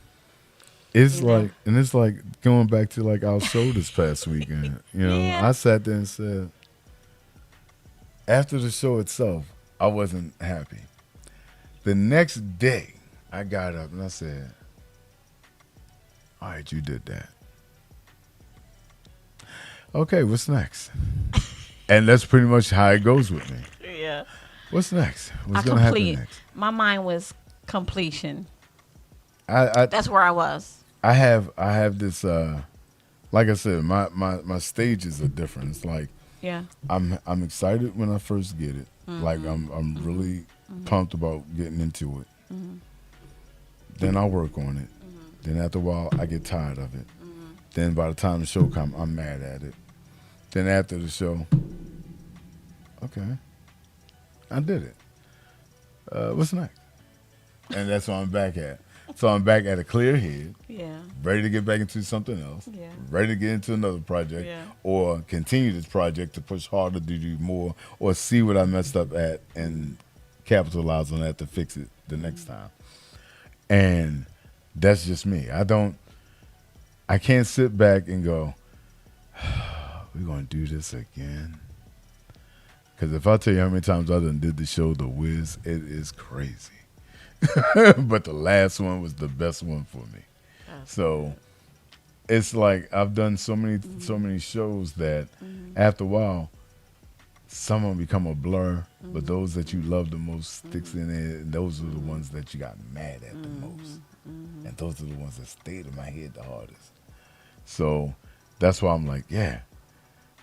It's
You know?
like, and it's like going back to like our show this past weekend. You know,
Yeah.
I sat there and said, after the show itself, I wasn't happy. The next day, I got up and I said, all right, you did that. Okay, what's next? And that's pretty much how it goes with me.
Yeah.
What's next? What's
I
going to happen
complete.
next?
My mind was completion.
I
That's where I was.
I have this like I said, my stages are different. It's like
Yeah.
I'm excited when I first get it. Like I'm really pumped about getting into it. Then I work on it. Then after a while I get tired of it. Then by the time the show comes, I'm mad at it. Then after the show, okay, I did it. What's next? And that's what I'm back at. So I'm back at a clear head,
Yeah.
ready to get back into something else,
Yeah.
ready to get into another project,
Yeah.
or continue this project to push harder to do more, or see what I messed up at and capitalize on that to fix it the next time. And that's just me. I can't sit back and go, we're going to do this again. Because if I tell you how many times I done did the show The Wiz, it is crazy. But the last one was the best one for me. So it's like I've done so many shows that after a while, some of them become a blur, but those that you love the most sticks in it, and those are the ones that you got mad at the most. And those are the ones that stayed in my head the hardest. So that's why I'm like, yeah,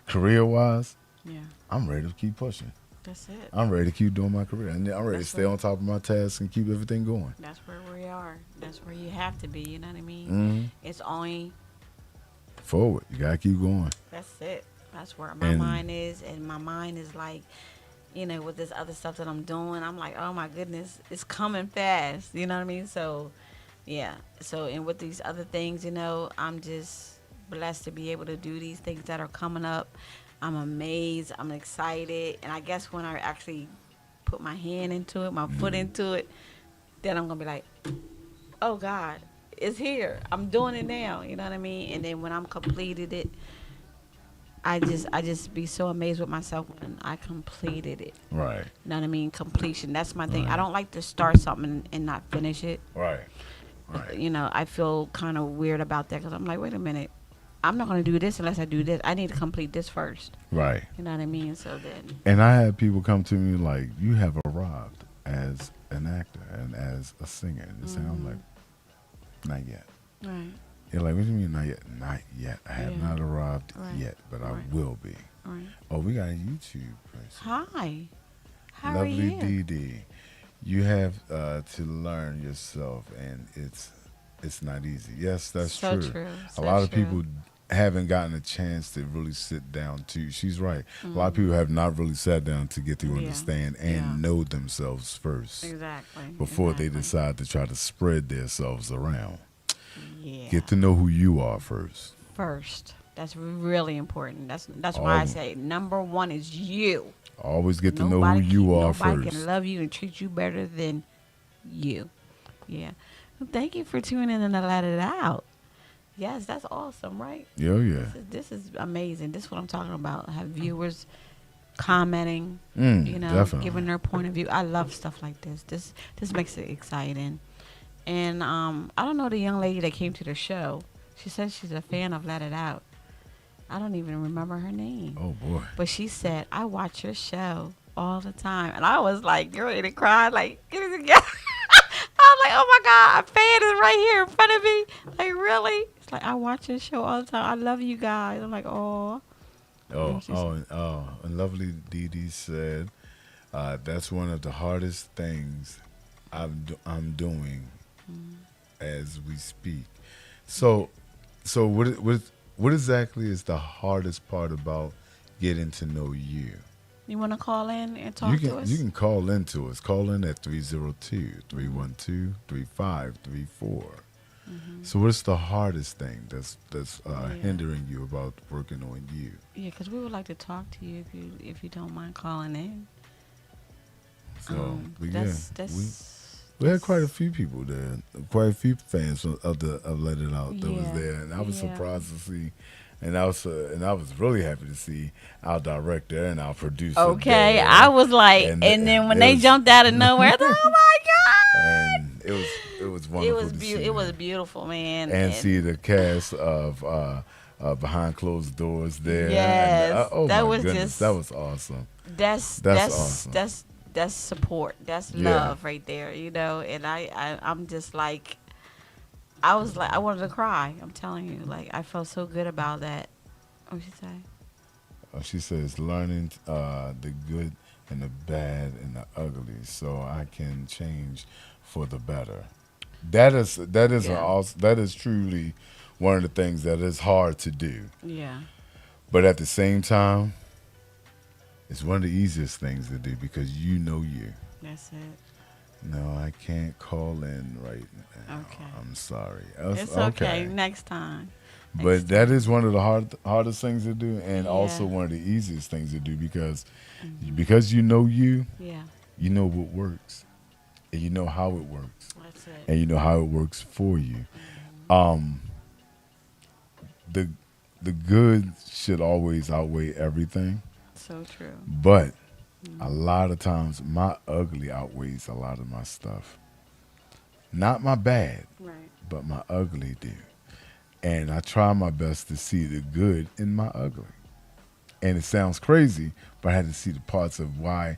career wise,
Yeah.
I'm ready to keep pushing.
That's it.
I'm ready to keep doing my career. And I'm ready to
That's
stay
right.
on top of my tasks and keep everything going.
That's where we are. That's where you have to be. You know what I mean?
Hmm.
It's only
Forward. You got to keep going.
that's it. That's where my
And
mind is, and my mind is like, with this other stuff that I'm doing. I'm like, oh my goodness, it's coming fast. You know what I mean? So, yeah. So, and with these other things, I'm just blessed to be able to do these things that are coming up. I'm amazed. I'm excited, and I guess when I actually put my hand into it, my foot into it, then I'm gonna be like, oh God, it's here. I'm doing it now. You know what I mean? And then when I'm completed it, I just be so amazed with myself when I completed it.
right,
You know what I mean? Completion. That's my thing. I
right,
don't like to start something and not finish it.
right, right,
I feel kind of weird about that because I'm like, wait a minute. I'm not going to do this unless I do this. I need to complete this first.
right.
You know what I mean? So then,
And I had people come to me like, you have arrived as an actor and as a singer. And I'm like, not yet.
right,
They're like, what do you mean not yet? Not yet. I have
Yeah.
not arrived
Right.
yet, but I
Right.
will be.
right.
Oh, we got a YouTube person.
Hi. How
Lovely
are you?
DD. You have to learn yourself, and it's not easy. Yes, that's
So
true.
true.
A
So
lot of
true.
people haven't gotten a chance to really sit down too. She's right. A lot
Mm-hmm.
of people have not really sat down to get to
Yeah.
understand and
Yeah.
know themselves first
Exactly.
before they
exactly.
decide to try to spread themselves around.
Yeah.
Get to know who you are first.
First. That's really important. That's why I
Always.
say number one is you.
Always get to know who you are
Nobody
first.
can love you and treat you better than you. Yeah. Well, thank you for tuning in and let it out. Yes, that's awesome, right?
Yeah, yeah.
This is amazing. This is what I'm talking about. Have viewers commenting,
Definitely.
giving their point of view. I love stuff like this. This makes it exciting. And I don't know the young lady that came to the show. She said she's a fan of Let It Out. I don't even remember her name.
Oh boy.
But she said, I watch your show all the time. And I was like, girl, and it cried, like, get it together. I was like, oh my God, a fan is right here in front of me. Like, really? It's like, I watch your show all the time. I love you guys. I'm like, oh.
And lovely Dee Dee said, that's one of the hardest things I'm doing as we speak. So what exactly is the hardest part about getting to know you?
You want to call in and talk to us?
You can call in to us. Call in at 302-312-3534. So what's the hardest thing that's hindering you about working on you?
Yeah, because we would like to talk to you if you don't mind calling in.
So but we had quite a few people there, quite a few fans of Let It Out that was
Yeah,
there, and I was
yeah.
surprised to see, and I was really happy to see our director and our producer.
Okay,
there.
I was like,
And
and then when
it
they
was-
jumped out of nowhere, I thought, oh my God.
and it was wonderful. to see
It was
them.
beautiful, man.
and see the cast of Behind Closed Doors there.
Yes,
and, oh
that
my
was
goodness,
just-
that was awesome.
that's
awesome.
that's support. That's
Yeah.
love right there, And I'm just like, I was like, I wanted to cry. I'm telling you, like, I felt so good about that. What she say?
She says learning the good and the bad and the ugly, so I can change for the better. That is
Yeah.
that is truly one of the things that is hard to do,
Yeah.
but at the same time, it's one of the easiest things to do because you know you.
That's it.
No, I can't call in right now.
Okay.
I'm sorry.
It's okay. Next time.
But that is one of the hardest things to do, and also
Yeah.
one of the easiest things to do because you know you
Yeah.
know what works, and you know how it works,
That's it.
and you know how it works for you. The good should always outweigh everything,
So true.
but a lot of times my ugly outweighs a lot of my stuff. Not my bad,
Right.
but my ugly do. And I try my best to see the good in my ugly. And it sounds crazy, but I had to see the parts of why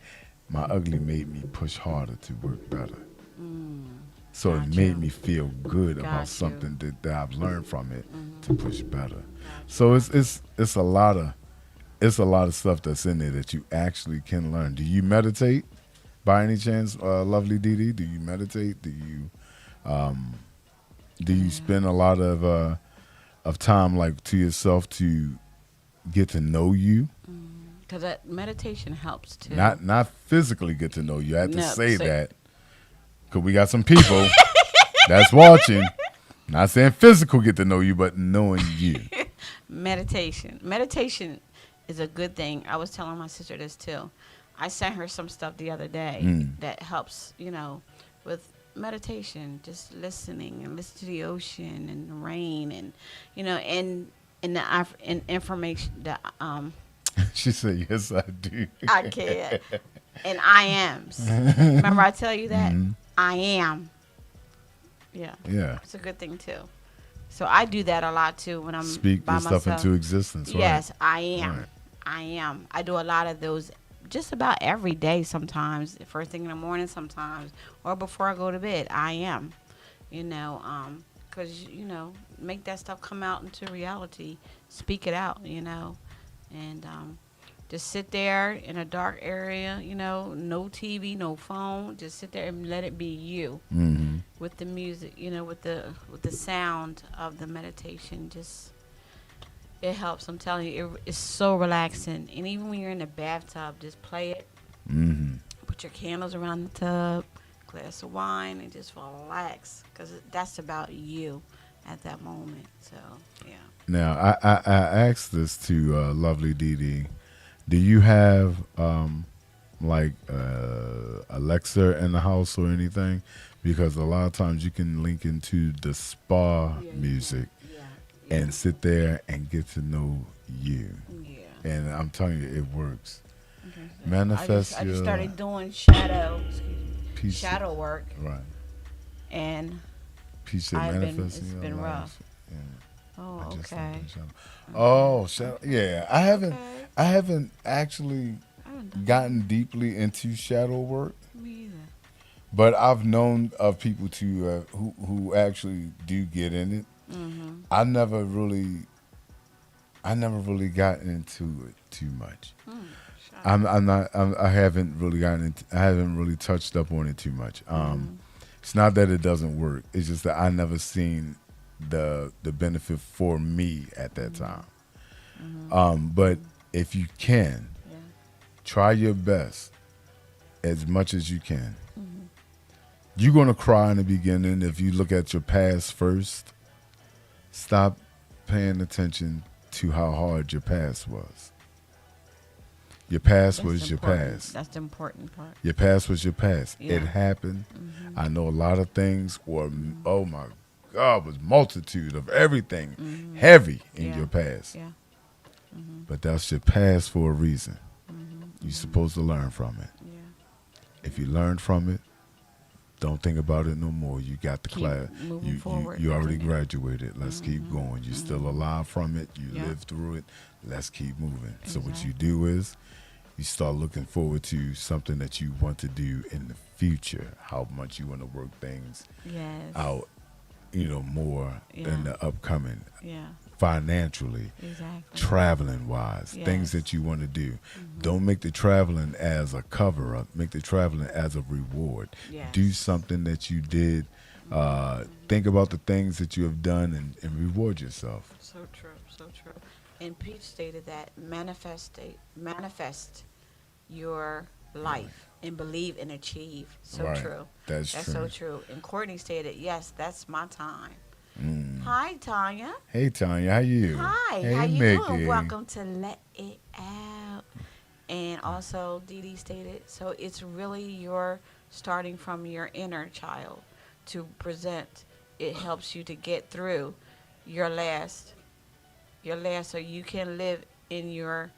my ugly made me push harder to work better. So it
Got
made
you.
me feel good about
Got you.
something that I've learned from it to push better.
Got
So it's a lot of stuff that's in there that you actually can learn. Do you meditate by any chance, lovely Dee Dee? Do you meditate? Do you spend a lot of time like to yourself to get to know you?
Because that meditation helps too.
Not physically get to know you. I have to
No,
say
say-
that because we got some people that's watching. Not saying physical get to know you, but knowing you.
Meditation is a good thing. I was telling my sister this too. I sent her some stuff the other day that helps, with meditation, just listening and listen to the ocean and the rain and, and and information that
She said, "Yes, I do."
I can and I ams. Remember I tell you that I am. Yeah,
Yeah.
it's a good thing too. So I do that a lot too when I'm
Speak
by
your stuff
myself.
into existence. Right?
Yes, I am.
Right.
I am. I do a lot of those just about every day sometimes, first thing in the morning sometimes, or before I go to bed. I am. Because, make that stuff come out into reality. Speak it out, and just sit there in a dark area, no TV, no phone. Just sit there and let it be you
Mm-hmm.
with the music, with the sound of the meditation. Just it helps. I'm telling you, it's so relaxing. And even when you're in the bathtub, just play it.
Mm-hmm.
Put your candles around the tub, glass of wine, and just relax. Because that's about you at that moment. So, yeah.
Now, I asked this to lovely Dee Dee. Do you have like Alexa in the house or anything? Because a lot of times you can link into the spa music
Yeah.
and sit there and get to know you.
Yeah.
And I'm telling you, it works.
Okay.
Manifest
I just
your
started doing
peace.
shadow work,
Right.
and
Peace that
I've been-
manifests in
it's
your
been
life.
rough.
Yeah.
oh,
I just
okay.
did shadow. Oh, shadow. Yeah,
Okay.
I haven't actually
I haven't done
gotten deeply into shadow work,
me either.
but I've known of people to who actually do get in it.
Mm-hmm.
I never really got into it too much. I haven't really I haven't really touched up on it too much. It's not that it doesn't work. It's just that I never seen the benefit for me at that time. But if you can,
Yeah.
try your best as much as you can. You're gonna cry in the beginning if you look at your past first. Stop paying attention to how hard your past was. Your past
That's
was your
important.
past.
That's the important part.
Your past was your past.
Yeah.
It happened. I know a lot of things were, oh my God, was multitude of everything heavy in
Yeah.
your past.
Yeah.
But that's your past for a reason. You're supposed to learn from it.
Yeah.
If you learn from it, don't think about it no more. You got the
Keep
class.
moving forward.
You already
Continue.
graduated. Let's keep going. You're still alive from it. You
Yeah.
lived through it. Let's keep moving. So what you
Exactly.
do is you start looking forward to something that you want to do in the future. How much you want to work things
Yes.
out, more than
Yeah.
the upcoming
Yeah.
financially.
Exactly.
Traveling wise, things
Yes.
that you want to do. Don't make the traveling as a cover up. Make the traveling as a reward.
Yes.
Do something that you did. Think about the things that you have done and reward yourself.
So true. So true. And Pete stated that manifest your life and believe and achieve. So
Right.
true.
That's
That's
true.
so true. And Courtney stated, yes, that's my time.
Mm.
Hi, Tanya.
Hey Tanya, how you?
Hi,
Hey
how you
Mickey.
doing? Welcome to Let It Out. And also, Dee Dee stated, so it's really your starting from your inner child to present. It helps you to get through your last, so you can live in your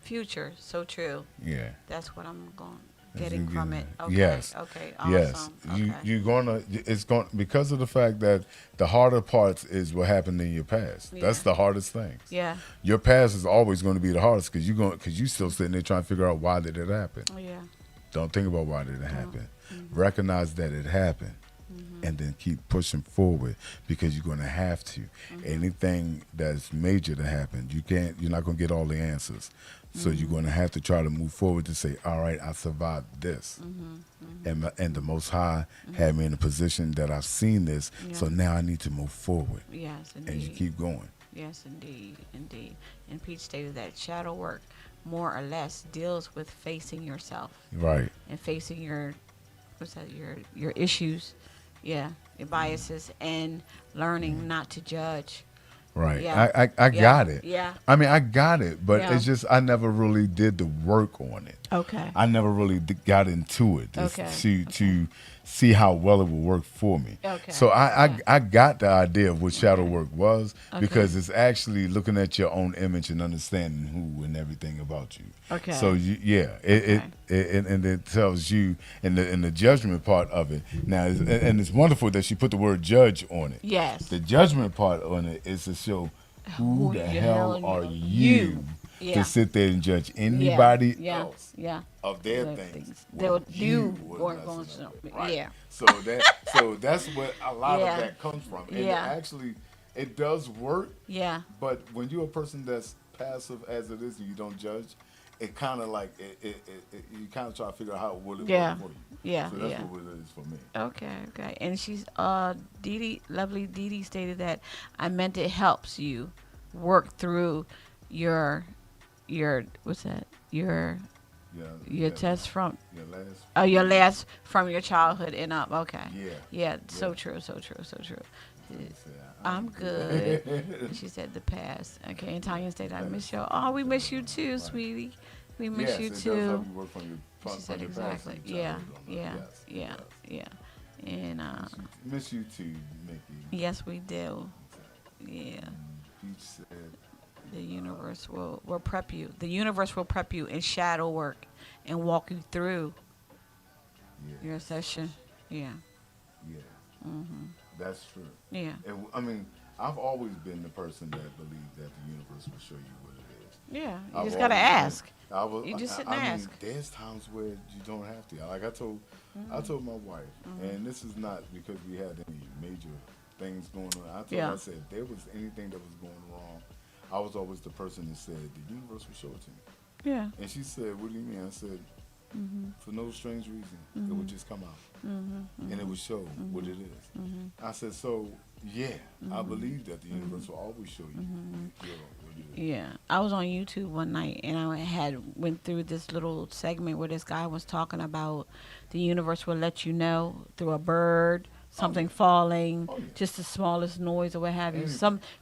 future. So true.
Yeah.
That's what I'm
That's
getting
what
from
you're
it.
getting.
Okay.
Yes.
Okay. Awesome.
Yes.
Okay.
You're gonna. It's going because of the fact that the harder parts is what happened in your past. That's
Yeah.
the hardest things.
Yeah.
Your past is always going to be the hardest because you still sitting there trying to figure out why did it happen.
Yeah.
Don't think about why did it happen. Recognize that it happened. and then keep pushing forward because you're going to have to. Anything that's major to happen, you're not going to get all the answers. So you're going to have to try to move forward to say, all right, I survived this. And the Most High had me in a position that I've seen this, so now I need to move forward.
Yes, indeed.
And you keep going.
Yes, indeed, indeed. And Pete stated that shadow work, more or less, deals with facing yourself.
Right.
And facing your issues, your biases, and learning not to judge.
Right.
Yeah.
I got it.
Yeah.
I mean, I got it, but
Yeah.
it's just I never really did the work on it.
Okay.
I never really got into it to see how well it would work for me.
Okay.
So I got the idea of what shadow work was because it's actually looking at your own image and understanding who and everything about you.
Okay.
So it tells you in the judgment part of it. Now, and it's wonderful that she put the word judge on it.
Yes.
The judgment part on it is to show who the hell are you to sit there and judge anybody else of their things.
They'll do
was
or
messing
going
up. Right.
Yeah.
So that's what a lot of that comes from. And actually, it does work.
Yeah.
But when you're a person that's passive as it is and you don't judge, it kind of like you kind of try to figure out how it would work for you.
Yeah.
So that's what it is for me.
Okay. And she's lovely Dee Dee stated that I meant it helps you work through your what's that? Your test from your last from your childhood and up. Okay. Yeah. So true. I'm good. She said the past. Okay. And Tanya stated, I miss you. Oh, we miss you too, sweetie. We miss you too.
Does help you work from
She said exactly. Yeah. And
miss you too, Mickey.
yes, we do. Yeah.
Peach said
The universe will prep you. The universe will prep you in shadow work and walk you through your session. Yeah.
That's true.
Yeah.
And, I mean, I've always been the person that believed that the universe will show you what it is.
Yeah. You
I've
just gotta
always
ask.
You
just sit and ask.
mean, there's times where you don't have to. Like I told my wife, and this is not because we had any major things going on. I said if there was anything that was going wrong, I was always the person that said the universe will show it to me.
Yeah.
And she said, "What do you mean?" I said, "For no strange reason, it would just come out, and it would show what it is." I said, "So I believe that the universe will always show you what it is."
Yeah, I was on YouTube one night and I went through this little segment where this guy was talking about the universe will let you know through a bird, something falling, just the smallest noise or what have you.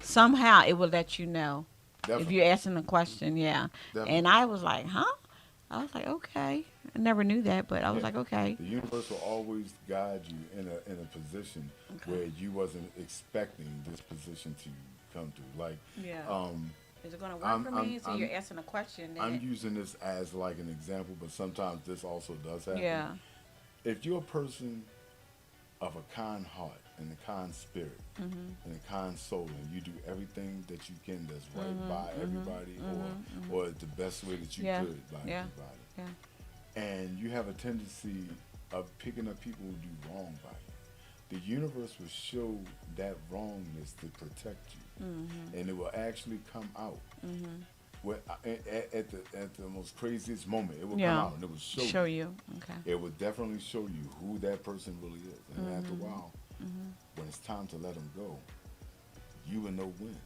Somehow it will let you know if you're asking a question. Yeah, and I was like, huh? I was like, okay. I never knew that, but I was like, okay.
The universe will always guide you in a position where you wasn't expecting this position to come to. Like,
is it going to work for me? So you're asking a question.
I'm using this as like an example, but sometimes this also does happen.
Yeah.
If you're a person of a kind heart and a kind spirit and a kind soul, and you do everything that you can that's right by everybody or the best way that you could by everybody, and you have a tendency of picking up people who do wrong by you, the universe will show that wrongness to protect you. And it will actually come out. At the most craziest moment, it will come out and it will show you.
Okay.
It will definitely show you who that person really is. And after a while, when it's time to let them go, you will know when,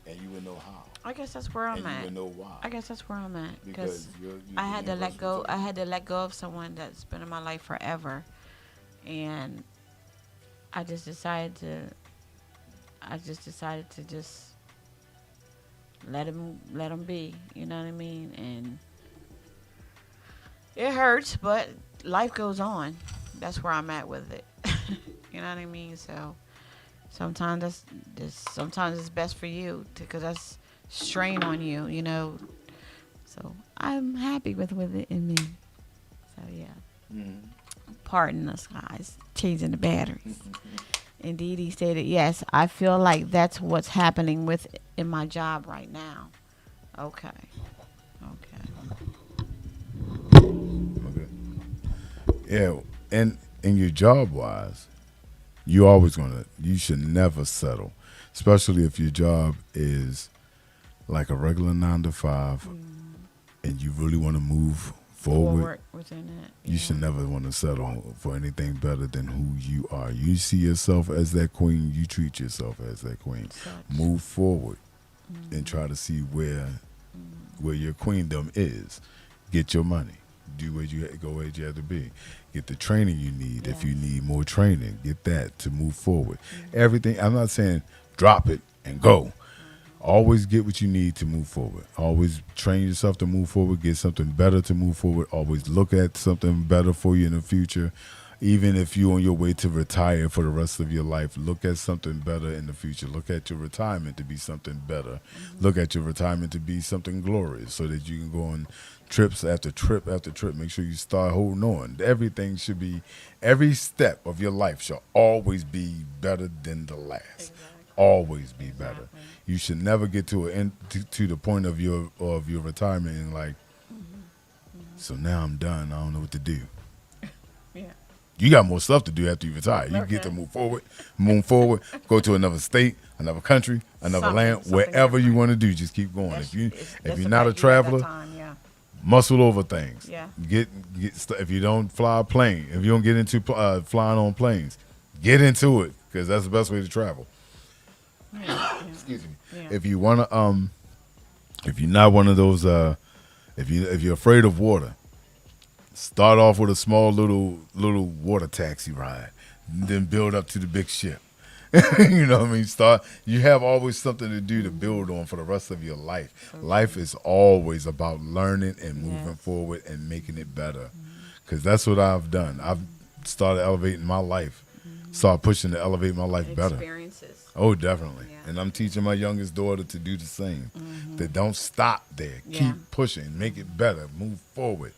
and you will know how.
I guess that's where I'm at.
You will know why.
I guess that's where I'm at
because
I had to let go. I had to let go of someone that's been in my life forever, and I just decided to just let him be. You know what I mean? And it hurts, but life goes on. That's where I'm at with it. You know what I mean? So sometimes sometimes it's best for you because that's strain on you. You know. So I'm happy with it in me. So yeah. Pardon us, guys. Changing the batteries. Indeed, he stated, yes, I feel like that's what's happening in my job right now. Okay.
Yeah, and in your job wise, You should never settle, especially if your job is like a regular 9 to 5 and you really want to move forward.
Forward within it.
You should never want to settle for anything better than who you are. You see yourself as that queen, you treat yourself as that queen.
Such.
Move forward and try to see where your queendom is. Get your money. Do where you go where you have to be. Get the training you need. If you need more training, get that to move forward. Everything. I'm not saying drop it and go. Always get what you need to move forward. Always train yourself to move forward. Get something better to move forward. Always look at something better for you in the future. Even if you're on your way to retire for the rest of your life, look at something better in the future. Look at your retirement to be something better. Look at your retirement to be something glorious so that you can go on trips after trip after trip. Make sure you start holding on. Everything should be, every step of your life shall always be better than the last.
Exactly.
Always be better.
Exactly.
You should never get to the point of your retirement and like, so now I'm done. I don't know what to do.
Yeah.
You got more stuff to do after you retire. You get to move forward, go to another state, another country, another land, wherever you want to do. Just keep going. If you're not a traveler, muscle over things.
Yeah.
If you don't fly a plane, if you don't get into flying on planes, get into it because that's the best way to travel.
Yeah.
Excuse me.
Yeah.
If you wanna, if you're not one of those, if you're afraid of water, start off with a small little water taxi ride, and then build up to the big ship. You know what I mean? You have always something to do to build on for the rest of your life. Life is always about learning and moving forward and making it better. Because that's what I've done. I've started elevating my life. Started pushing to elevate my life better.
Experiences.
Oh, definitely.
Yeah.
And I'm teaching my youngest daughter to do the same. That don't stop there.
Yeah.
Keep pushing. Make it better. Move forward.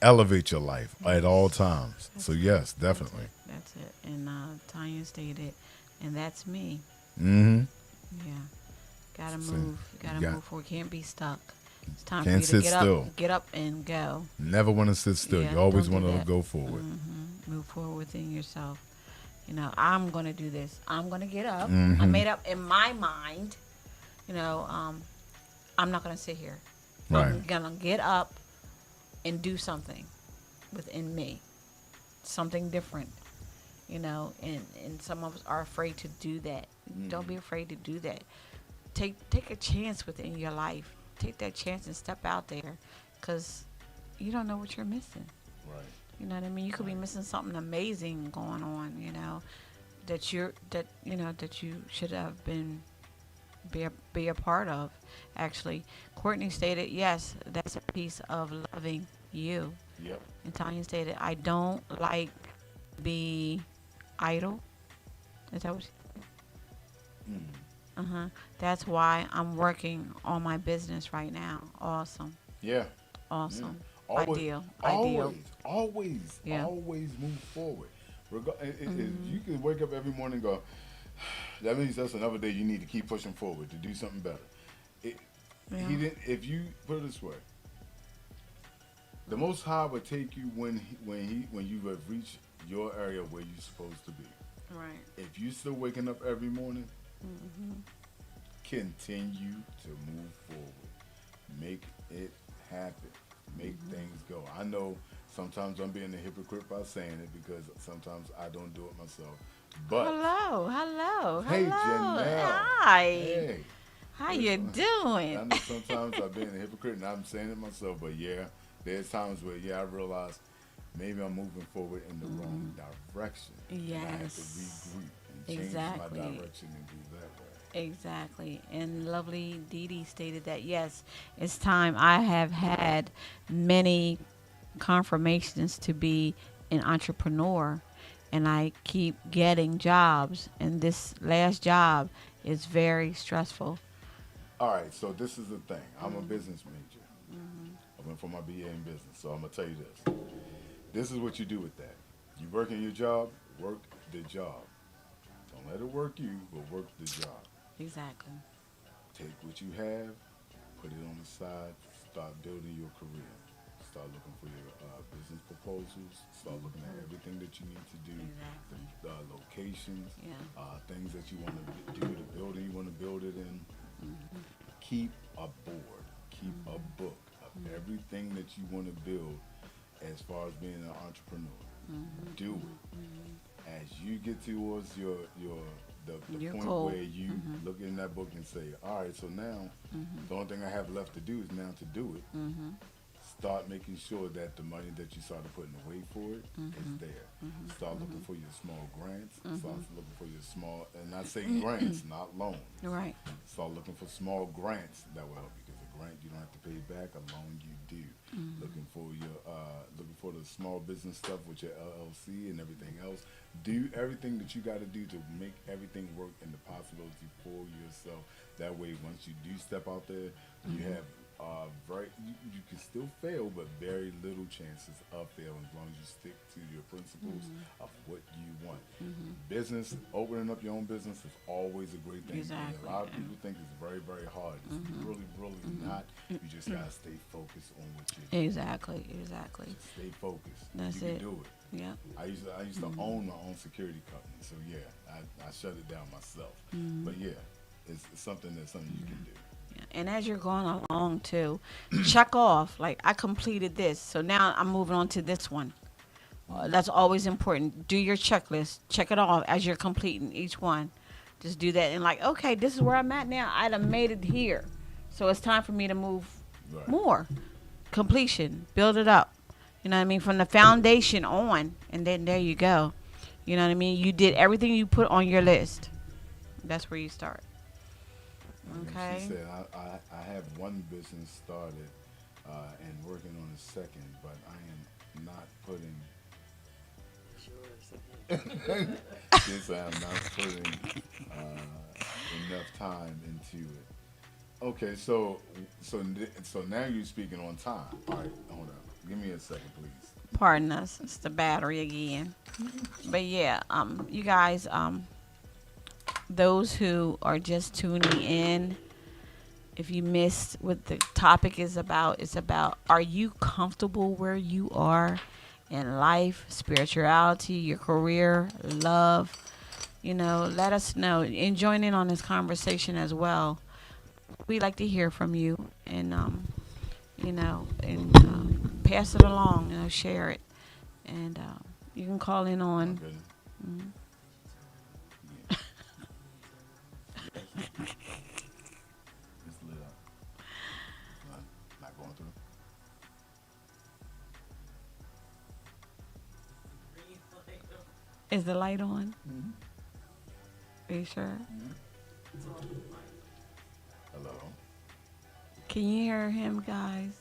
Elevate your life at all times. So, yes, definitely.
That's it. And Tanya stated, and that's me.
Mm-hmm.
Yeah. Gotta move. Gotta move forward. Can't be stuck. It's time
Can't
for you to
sit still.
Get up and go.
Never want to sit still.
Yeah,
You always
don't do
want to
that.
go forward.
Move forward within yourself. You know, I'm gonna do this. I'm gonna get up.
Mm-hmm.
I made up in my mind. You know, I'm not gonna sit here.
Right.
I'm gonna get up and do something within me, something different. You know, and some of us are afraid to do that. Don't be afraid to do that. Take a chance within your life. Take that chance and step out there, because you don't know what you're missing.
Right.
You know what I mean? You could be missing something amazing going on, you know, that you should have been be a part of. Actually, Courtney stated, yes, that's a piece of loving you.
Yep.
And Tanya stated, I don't like be idle. Is that what she said? That's why I'm working on my business right now. Awesome.
Yeah.
Awesome.
Always,
Ideal.
Always
Yeah.
move forward. You can wake up every morning and go, that means that's another day you need to keep pushing forward to do something better. If you put it this way, the Most High would take you when you have reached your area where you're supposed to be.
Right.
If you're still waking up every morning, continue to move forward. Make it happen. Make things go. I know sometimes I'm being a hypocrite by saying it because sometimes I don't do it myself. But
hello.
Hey, Janelle.
Hi.
Hey.
How you doing?
I know sometimes I've been a hypocrite and I'm saying it myself, but yeah, there's times where I realize maybe I'm moving forward in the wrong direction.
Yes.
And I have to regroup and change my direction and do that way.
Exactly. And lovely Dee Dee stated that, yes, it's time. I have had many confirmations to be an entrepreneur, and I keep getting jobs, and this last job is very stressful.
All right, so this is the thing. I'm a business major. I went for my BA in business, so I'm going to tell you this. This is what you do with that. You work in your job, work the job. Don't let it work you, but work the job.
Exactly.
Take what you have, put it on the side, start building your career. start looking for your business proposals. Start looking at everything that you need to do,
Exactly.
the locations,
Yeah.
things that you want to do, the building you want to build it in. Keep a board, keep a book of everything that you want to build as far as being an entrepreneur. Do it. As you get towards the
Your
point
goal.
where you look in that book and say, all right, so now the only thing I have left to do is now to do it. Start making sure that the money that you started putting away for it is there. Start looking for your small grants. Start looking for your small, and I say grants, not loans.
Right.
Start looking for small grants that will help you, because a grant you don't have to pay back, a loan you do. Looking for the small business stuff with your LLC and everything else. Do everything that you got to do to make everything work and the possibility for yourself. That way, once you do step out there, you have you can still fail, but very little chances of failing as long as you stick to your principles of what you want. Business, opening up your own business is always a great thing. And
Exactly,
a lot of people think it's very, very hard. It's really, really not. You just gotta stay focused on what you're doing.
Exactly.
Stay focused.
That's
you
it.
can do it.
Yeah.
I used to own my own security company, so yeah, I shut it down myself. But yeah, it's something you can do.
And as you're going along too, check off, like, I completed this, so now I'm moving on to this one. That's always important. Do your checklist. Check it off as you're completing each one. Just do that, and like, okay, this is where I'm at now. I done made it here, so it's time for me to move
Right.
more. Completion. Build it up. You know what I mean? From the foundation on, and then there you go. You know what I mean? You did everything you put on your list. That's where you start.
And
Okay.
she said, I have one business started and working on a second, but I am not putting. She said, I'm not putting enough time into it. Okay, so now you're speaking on time. All right, hold on. Give me a second, please.
Pardon us. It's the battery again. But yeah, you guys, those who are just tuning in, if you missed what the topic is about, it's about, are you comfortable where you are in life, spirituality, your career, love? You know, let us know and join in on this conversation as well. We like to hear from you, and pass it along. Share it, and you can call in on.
Okay. It's lit up. Not going through.
Is the light on? Are you sure?
Hello.
Can you hear him, guys?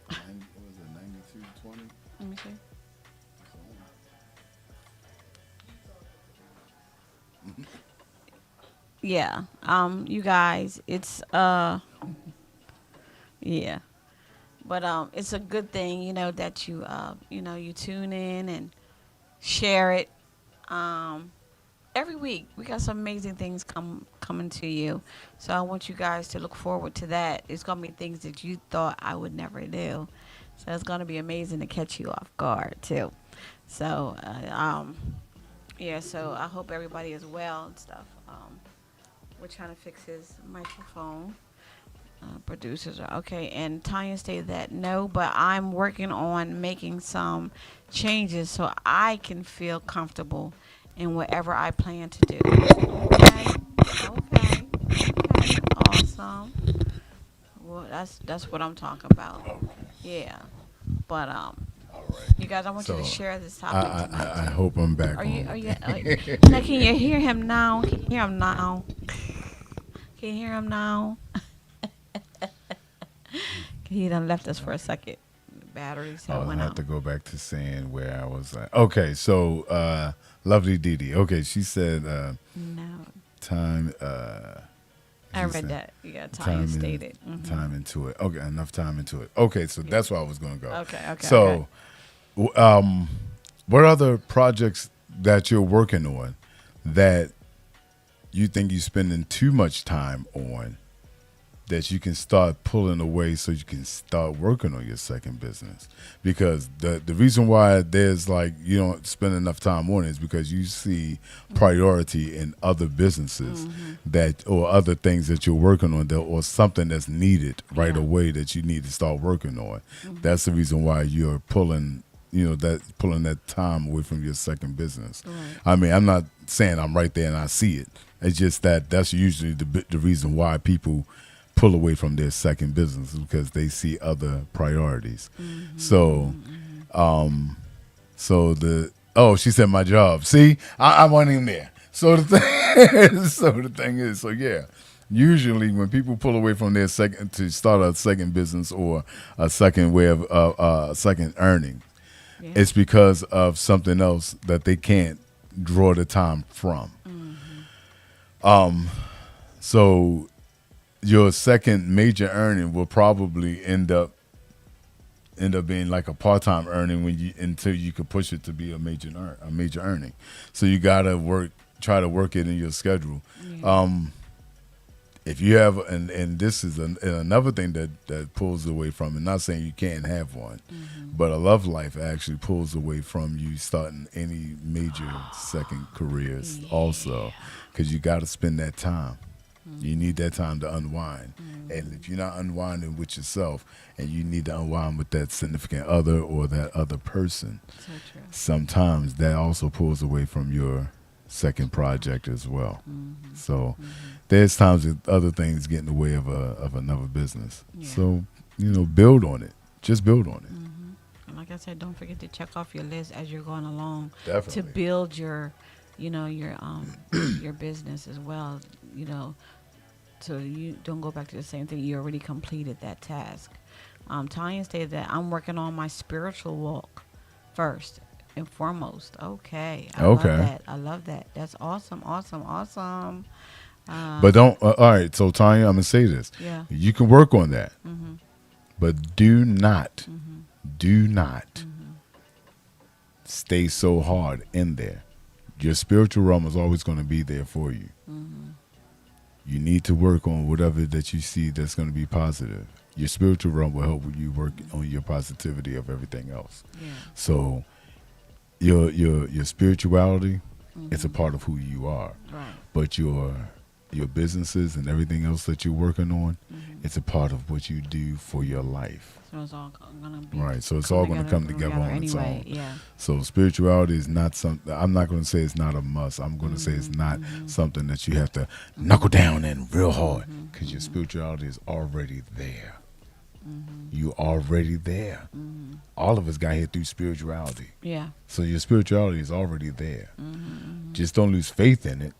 What was it, 9220?
Let me see. Yeah. You guys, it's yeah. But it's a good thing, that you you tune in and share it. Every week we got some amazing things coming to you. So I want you guys to look forward to that. It's gonna be things that you thought I would never do. So it's gonna be amazing to catch you off guard too. So yeah, so I hope everybody is well and stuff. We're trying to fix his microphone. Producers are okay, and Tanya stated that no, but I'm working on making some changes so I can feel comfortable in whatever I plan to do. Okay, awesome. Well, that's what I'm talking about.
Okay.
Yeah, but
All right.
you guys, I want you to
So,
share this topic tonight.
I hope I'm back
Are
on.
you? Now, can you hear him now? Can you hear him now? Can you hear him now? He done left us for a second. The batteries
I
went
have
out.
to go back to saying where I was at. Okay, so lovely Dee Dee. Okay, she said
No,
time.
I
she
read
said
that. Yeah, Tanya stated.
time into it. Okay, enough time into it. Okay, so that's where I was going to go.
Okay.
So, what other projects that you're working on that you think you're spending too much time on, that you can start pulling away so you can start working on your second business. Because the reason why there's like you don't spend enough time on it is because you see priority in other businesses that or other things that you're working on that, or something that's needed right away that you need to start working on. That's the reason why you're pulling that time away from your second business.
Right.
I mean, I'm not saying I'm right there and I see it. It's just that's usually the reason why people pull away from their second business, because they see other priorities. So, she said my job. See, I wasn't even there. So the thing is, yeah. Usually, when people pull away from their second to start a second business or a second way of second earning, it's because of something else that they can't draw the time from. So your second major earning will probably end up being like a part-time earning until you could push it to be a major earning. So you gotta try to work it in your schedule. If you have, and this is another thing that pulls away from it. Not saying you can't have one, but a love life actually pulls away from you starting any major second careers also, because you got to spend that time. You need that time to unwind. And if you're not unwinding with yourself, and you need to unwind with that significant other or that other person,
So true.
sometimes that also pulls away from your second project as well. So there's times that other things get in the way of another business. So, build on it. Just build on it.
And like I said, don't forget to check off your list as you're going along
Definitely.
to build your business as well. So you don't go back to the same thing. You already completed that task. Tanya stated that I'm working on my spiritual walk first and foremost. Okay. I love that. That's awesome.
But don't. All right. So Tanya, I'm gonna say this.
Yeah.
You can work on that, but do not stay so hard in there. Your spiritual realm is always going to be there for you. You need to work on whatever that you see that's going to be positive. Your spiritual realm will help you work on your positivity of everything else.
Yeah.
So your spirituality is a part of who you are.
Right.
But your businesses and everything else that you're working on, it's a part of what you do for your life.
So it's all gonna be
Right. So it's all going to come together on its
anyway.
own.
Yeah.
So spirituality is not something. I'm not going to say it's not a must. I'm going to say it's not something that you have to knuckle down in real hard, because your spirituality is already there. You already there. All of us got here through spirituality.
Yeah.
So your spirituality is already there. Just don't lose faith in it,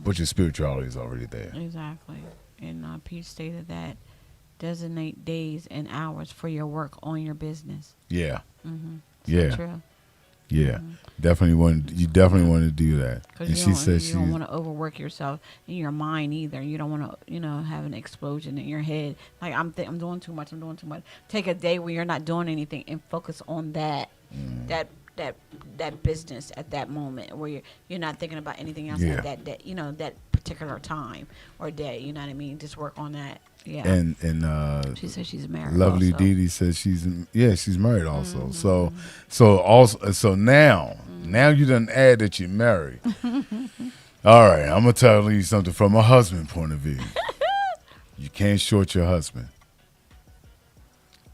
but your spirituality is already there.
Exactly. And Pete stated that designate days and hours for your work on your business.
Yeah.
So
Yeah.
true.
Yeah. Definitely want to do that.
Because
And
you
she said
don't want to overwork yourself in your mind either. You don't want to, have an explosion in your head. Like I'm doing too much. Take a day where you're not doing anything and focus on that, that business at that moment where you're not thinking about anything else at that particular time or day. You know what I mean? Just work on that. Yeah.
And
she says she's married.
Lovely
also.
Dee Dee says she's married also. So now you done add that you're married. All right, I'm gonna tell you something from a husband point of view. You can't short your husband.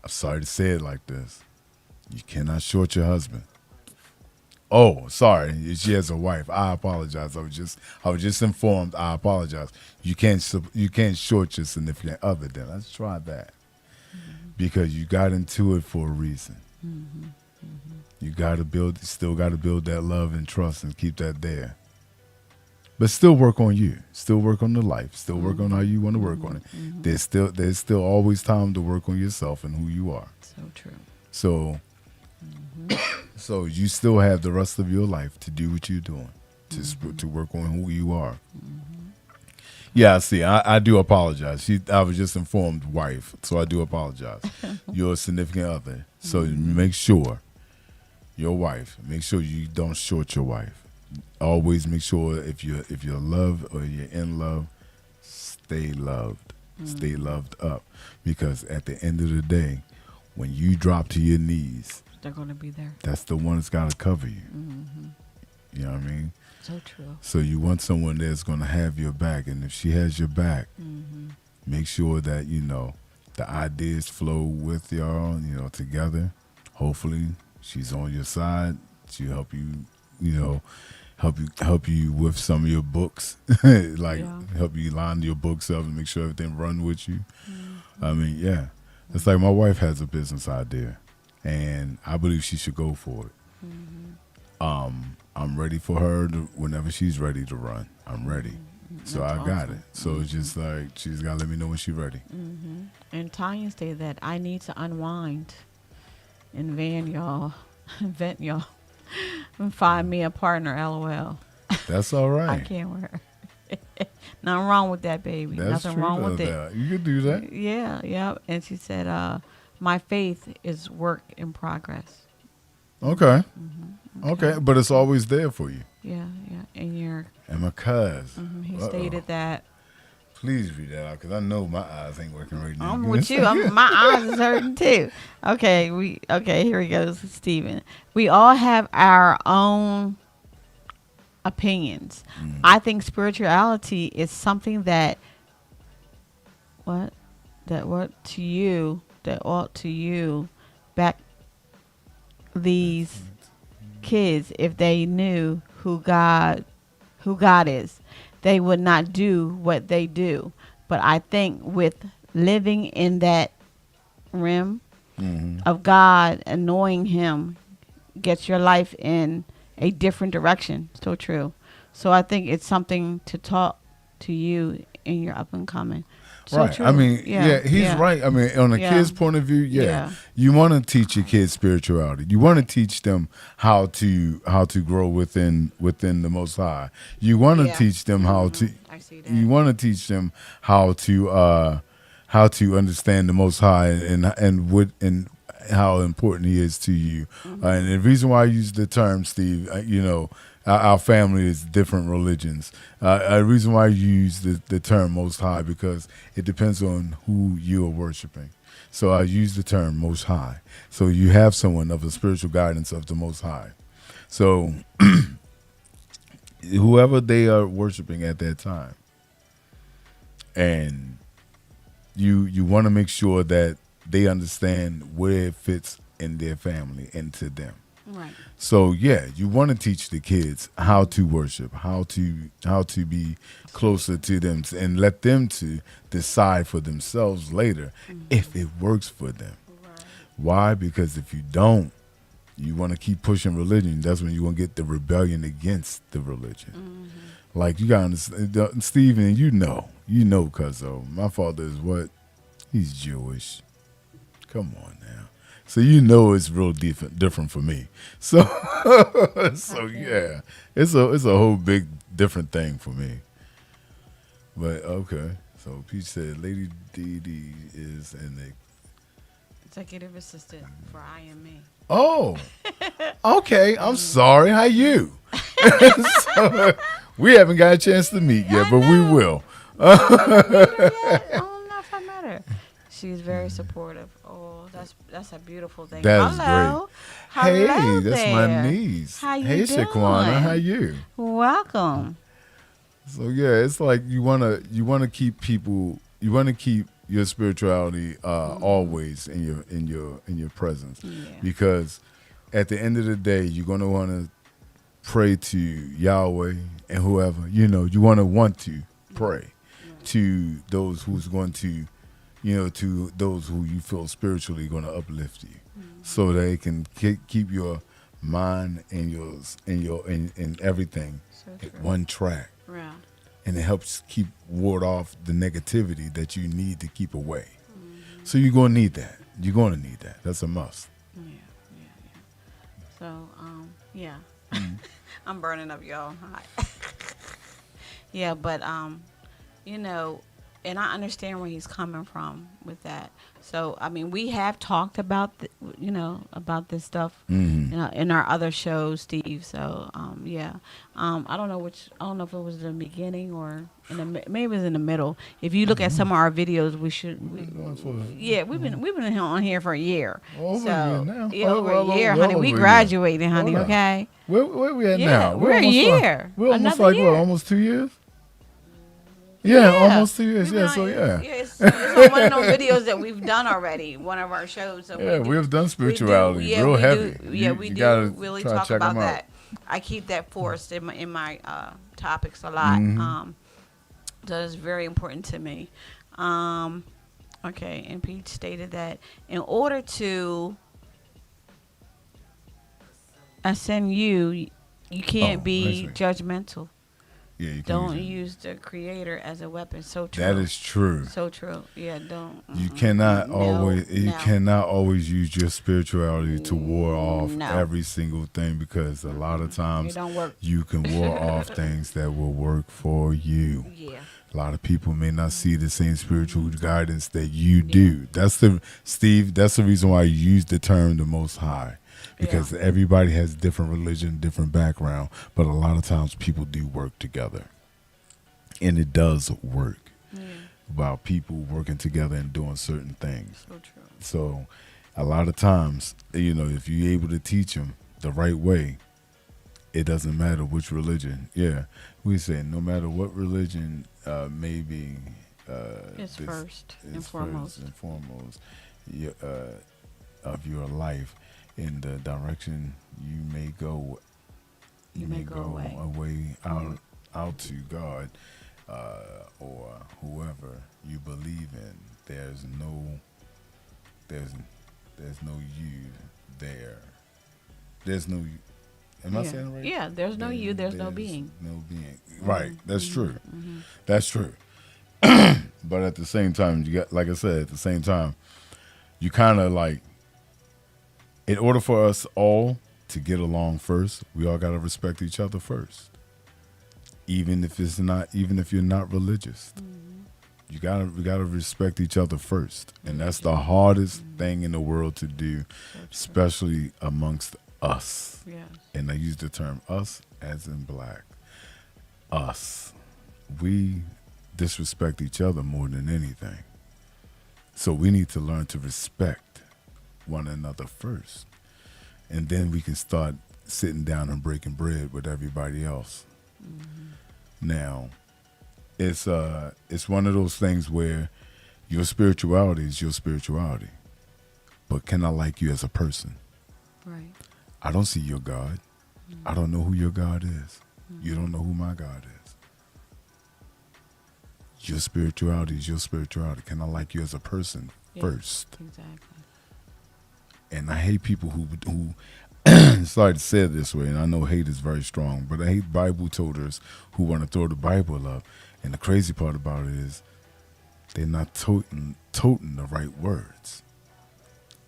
I'm sorry to say it like this. You cannot short your husband. Oh, sorry. She has a wife. I apologize. I was just informed. I apologize. You can't short your significant other. Then let's try that, because you got into it for a reason. You still got to build that love and trust and keep that there. But still work on you. Still work on the life. Still work on how you want to work on it. There's still always time to work on yourself and who you are.
So true.
So you still have the rest of your life to do what you're doing, to work on who you are. Yeah, see, I do apologize. I was just informed wife, so I do apologize. Your significant other. So make sure you don't short your wife. always make sure if you're loved or you're in love, stay loved, stay loved up, because at the end of the day, when you drop to your knees,
They're going to be there.
that's the one that's got to cover you. You know what I mean?
So true.
So you want someone that's going to have your back, and if she has your back, make sure that the ideas flow with y'all, together. Hopefully, she's on your side. She'll help you, help you with some of your books, like help you line your books up and make sure everything run with you. I mean, yeah, it's like my wife has a business idea, and I believe she should go for it. I'm ready for her whenever she's ready to run. I'm ready. So
That's
I got
awesome.
it. So it's just like she's got to let me know when she's ready.
And Tanya stated that I need to unwind and vent y'all, and find me a partner. LOL.
That's all right.
I can't wear. Nothing wrong with that, baby.
That's
Nothing
true.
wrong with it.
That. You could do that.
Yeah. And she said, my faith is work in progress.
Okay. Okay, but it's always there for you.
Yeah. And
And my cuz.
he stated that.
Please read that out, because I know my eyes ain't working right now.
I'm with you. My eyes is hurting too. Okay, here he goes, Stephen. We all have our own opinions. I think spirituality is something that ought to you back these kids. If they knew who God is, they would not do what they do. But I think with living in that realm of God and knowing Him gets your life in a different direction. So true. So I think it's something to talk to you in your up and coming. So
right.
true.
I mean, he's right. I mean, on a kid's point of view, you want to teach your kids spirituality. You want to teach them how to grow within the Most High. You want to teach them how to.
I see that.
You want to teach them how to understand the Most High and how important He is to you. And the reason why I use the term, Steve, our family is different religions. The reason why I use the term Most High, because it depends on who you are worshiping. So I use the term Most High. So you have someone of the spiritual guidance of the Most High. So whoever they are worshiping at that time, and you want to make sure that they understand where it fits in their family and to them.
Right.
So you want to teach the kids how to worship, how to be closer to them, and let them to decide for themselves later if it works for them.
Right.
Why? Because if you don't, you want to keep pushing religion. That's when you're going to get the rebellion against the religion. Like, you got to understand, Stephen, you know, because my father is what? He's Jewish. Come on now. So it's real different for me. So it's a whole big different thing for me. But okay. So Peach said Lady Dee is an
Executive assistant for IME.
Oh. Okay. I'm sorry. How you? So, we haven't got a chance to meet yet, but we will.
I don't know if I met her. She's very supportive. Oh, that's a beautiful thing.
That's
Hello.
great.
Hello
Hey, that's
there.
my niece.
How you
hey,
doing?
Shaquana, how you?
Welcome.
So it's like you wanna keep your spirituality always in your presence, because at the end of the day you're gonna want to pray to Yahweh and whoever you want to pray to those who's going to to those who you feel spiritually going to uplift you, so they can keep your mind and and everything at one track.
Yeah.
And it helps ward off the negativity that you need to keep away. So you're going to need that. You're going to need that. That's a must.
Yeah. So, I'm burning up, y'all. Hi. Yeah, but, and I understand where he's coming from with that. So I mean, we have talked about about this stuff,
Mm-hmm.
in our other shows, Steve. So yeah, I don't know I don't know if it was the beginning or maybe it was in the middle. If you look at some of our videos, yeah, we've been on here for a year.
Over a year now.
Yeah, over
Well,
a year,
well
honey. We
over a year.
graduated, honey.
Hold on.
Okay.
Where we at
Yeah,
now?
we're a
almost
year.
We're almost
Another
like
year.
what? Almost 2 years. Yeah, almost 2 years.
We've
Yeah,
been
so
on-
yeah.
it's on one of those videos that we've done already. One of our shows. So
Yeah, we've done
we
spirituality real
we
heavy.
Yeah,
You
we
gotta
do really
try to
talk
check
about
'em out.
that. I keep that forced in my topics a lot.
Mhm.
That is very important to me. Okay, and Pete stated that in order to ascend you can't
Oh,
be
listen.
judgmental.
Yeah, you can
Don't
use it.
use the creator as a weapon. So true.
That is true.
So true. Yeah, don't.
You cannot
No,
always you
no.
cannot always use your spirituality to war off
No.
every single thing, because a lot of
It
times
don't work.
you can war off things that will work for you.
Yeah.
A lot of people may not see the same spiritual guidance that you do. That's the reason why you use the term the Most High, because everybody has different religion, different background, but a lot of times people do work together, and it does work. About people working together and doing certain things.
So true.
So a lot of times, if you're able to teach them the right way, it doesn't matter which religion. Yeah, we say no matter what religion may be,
It's first and
it's
foremost.
first and foremost of your life, in the direction you may go.
You may go away.
Out to God, or whoever you believe in. There's no you there. There's no. Am I saying it right?
Yeah, there's no you, there's no being.
No being. Right. That's true.
Mm-hmm.
That's true. But at the same time, you got, like I said, at the same time, you kind of like, in order for us all to get along first, we all got to respect each other first. Even if you're not religious, we gotta respect each other first, and that's the hardest thing in the world to do, especially amongst us.
Yes.
And I use the term us as in black. Us. We disrespect each other more than anything. So we need to learn to respect one another first. And then we can start sitting down and breaking bread with everybody else. Now, it's one of those things where your spirituality is your spirituality. But can I like you as a person?
Right.
I don't see your God. I don't know who your God is. You don't know who my God is. Your spirituality is your spirituality. Can I like you as a person first?
Exactly.
And I hate people who sorry to say it this way, and I know hate is very strong, but I hate Bible toters who want to throw the Bible up. And the crazy part about it is they're not toting the right words.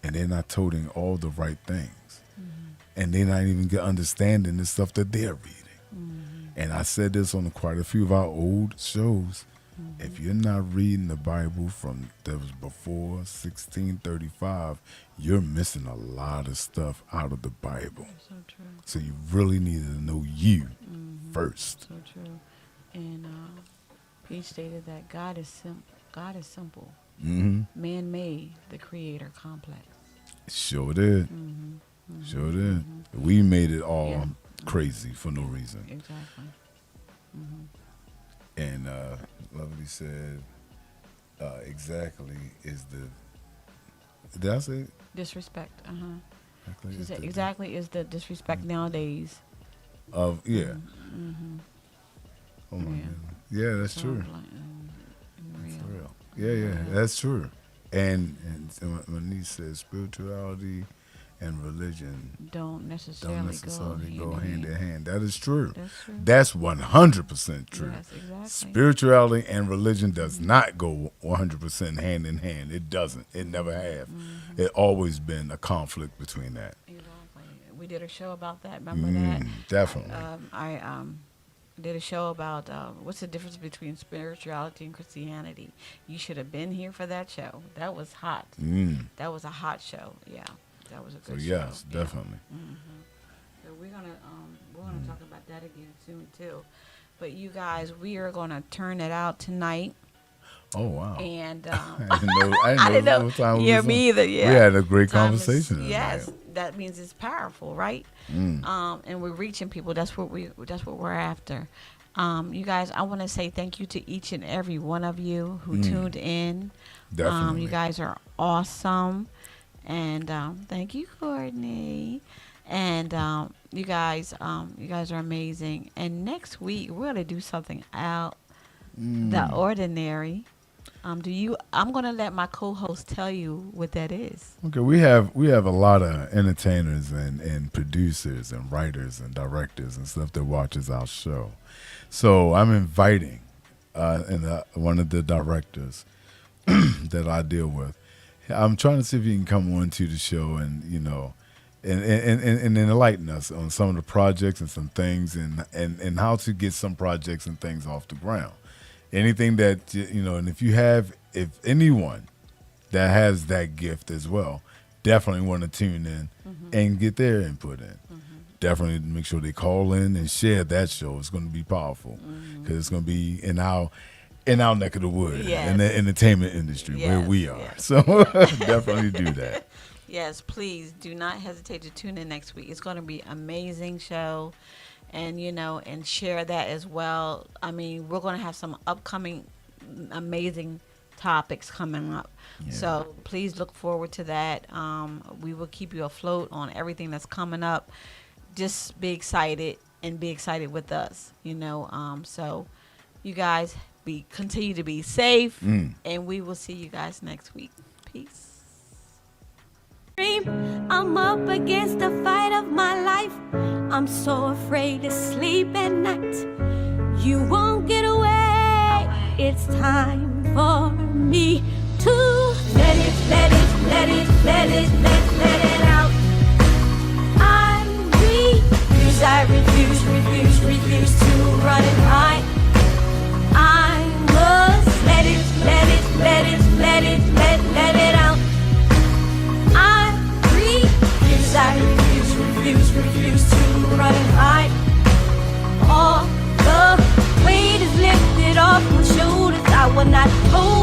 And they're not toting all the right things. And they're not even understanding the stuff that they're reading. And I said this on quite a few of our old shows. If you're not reading the Bible from that was before 1635, you're missing a lot of stuff out of the Bible.
So true.
So you really need to know you first.
So true. And Pete stated that God is simple.
Mm-hmm.
Man-made, the creator complex.
Sure did. Sure did. We made it all crazy for no reason.
Exactly.
And Lovely said, exactly is the. Did I say it?
Disrespect.
Exactly
She
is
said
the-
exactly is the disrespect nowadays.
Of yeah.
Mm-hmm.
Oh my
Yeah.
goodness. Yeah, that's
So
true.
blunt and real.
For real. Yeah, that's true. And my niece says spirituality and religion
Don't necessarily,
don't necessarily go hand in
hand.
hand. That is true.
That's true.
That's 100% true.
Yes, exactly.
Spirituality and religion does not go 100% hand in hand. It doesn't. It never have. It always been a conflict between that.
Exactly. We did a show about that. Remember that?
Definitely.
did a show about what's the difference between spirituality and Christianity. You should have been here for that show. That was hot. That was a hot show. Yeah, that was a
So
good show.
yes, definitely.
So we're gonna talk about that again soon too. But you guys, we are gonna turn it out tonight.
Oh wow!
And
I didn't know what time
yeah,
was
me either. Yeah,
we had a great
Time is-
conversation.
Yes, that means it's powerful, right? And we're reaching people. That's what we're after. You guys, I want to say thank you to each and every one of you who tuned in.
Definitely.
You guys are awesome, and thank you, Courtney. And you guys are amazing. And next week we're gonna do something out the ordinary. I'm gonna let my co-host tell you what that is.
Okay, we have a lot of entertainers and producers and writers and directors and stuff that watches our show. So I'm inviting one of the directors that I deal with. I'm trying to see if he can come on to the show and and enlighten us on some of the projects and some things and how to get some projects and things off the ground. Anything that and if anyone that has that gift as well, definitely want to tune in and get their input in. Definitely make sure they call in and share that show. It's going to be powerful because it's going to be in our neck of the woods, in the entertainment industry where we are.
Yes.
So definitely do that.
Yes, please do not hesitate to tune in next week. It's going to be an amazing show. And, and share that as well. I mean, we're going to have some upcoming amazing topics coming up. Yeah. So please look forward to that. We will keep you afloat on everything that's coming up. Just be excited and be excited with us, So you guys continue to be safe, and we will see you guys next week. Peace.
I'm up against the fight of my life. I'm so afraid to sleep at night. You won't get away. It's time for me to let it out. I refuse to run and hide. I must let it out. I refuse to run and hide. All the weight is lifted off my shoulders. I will not hold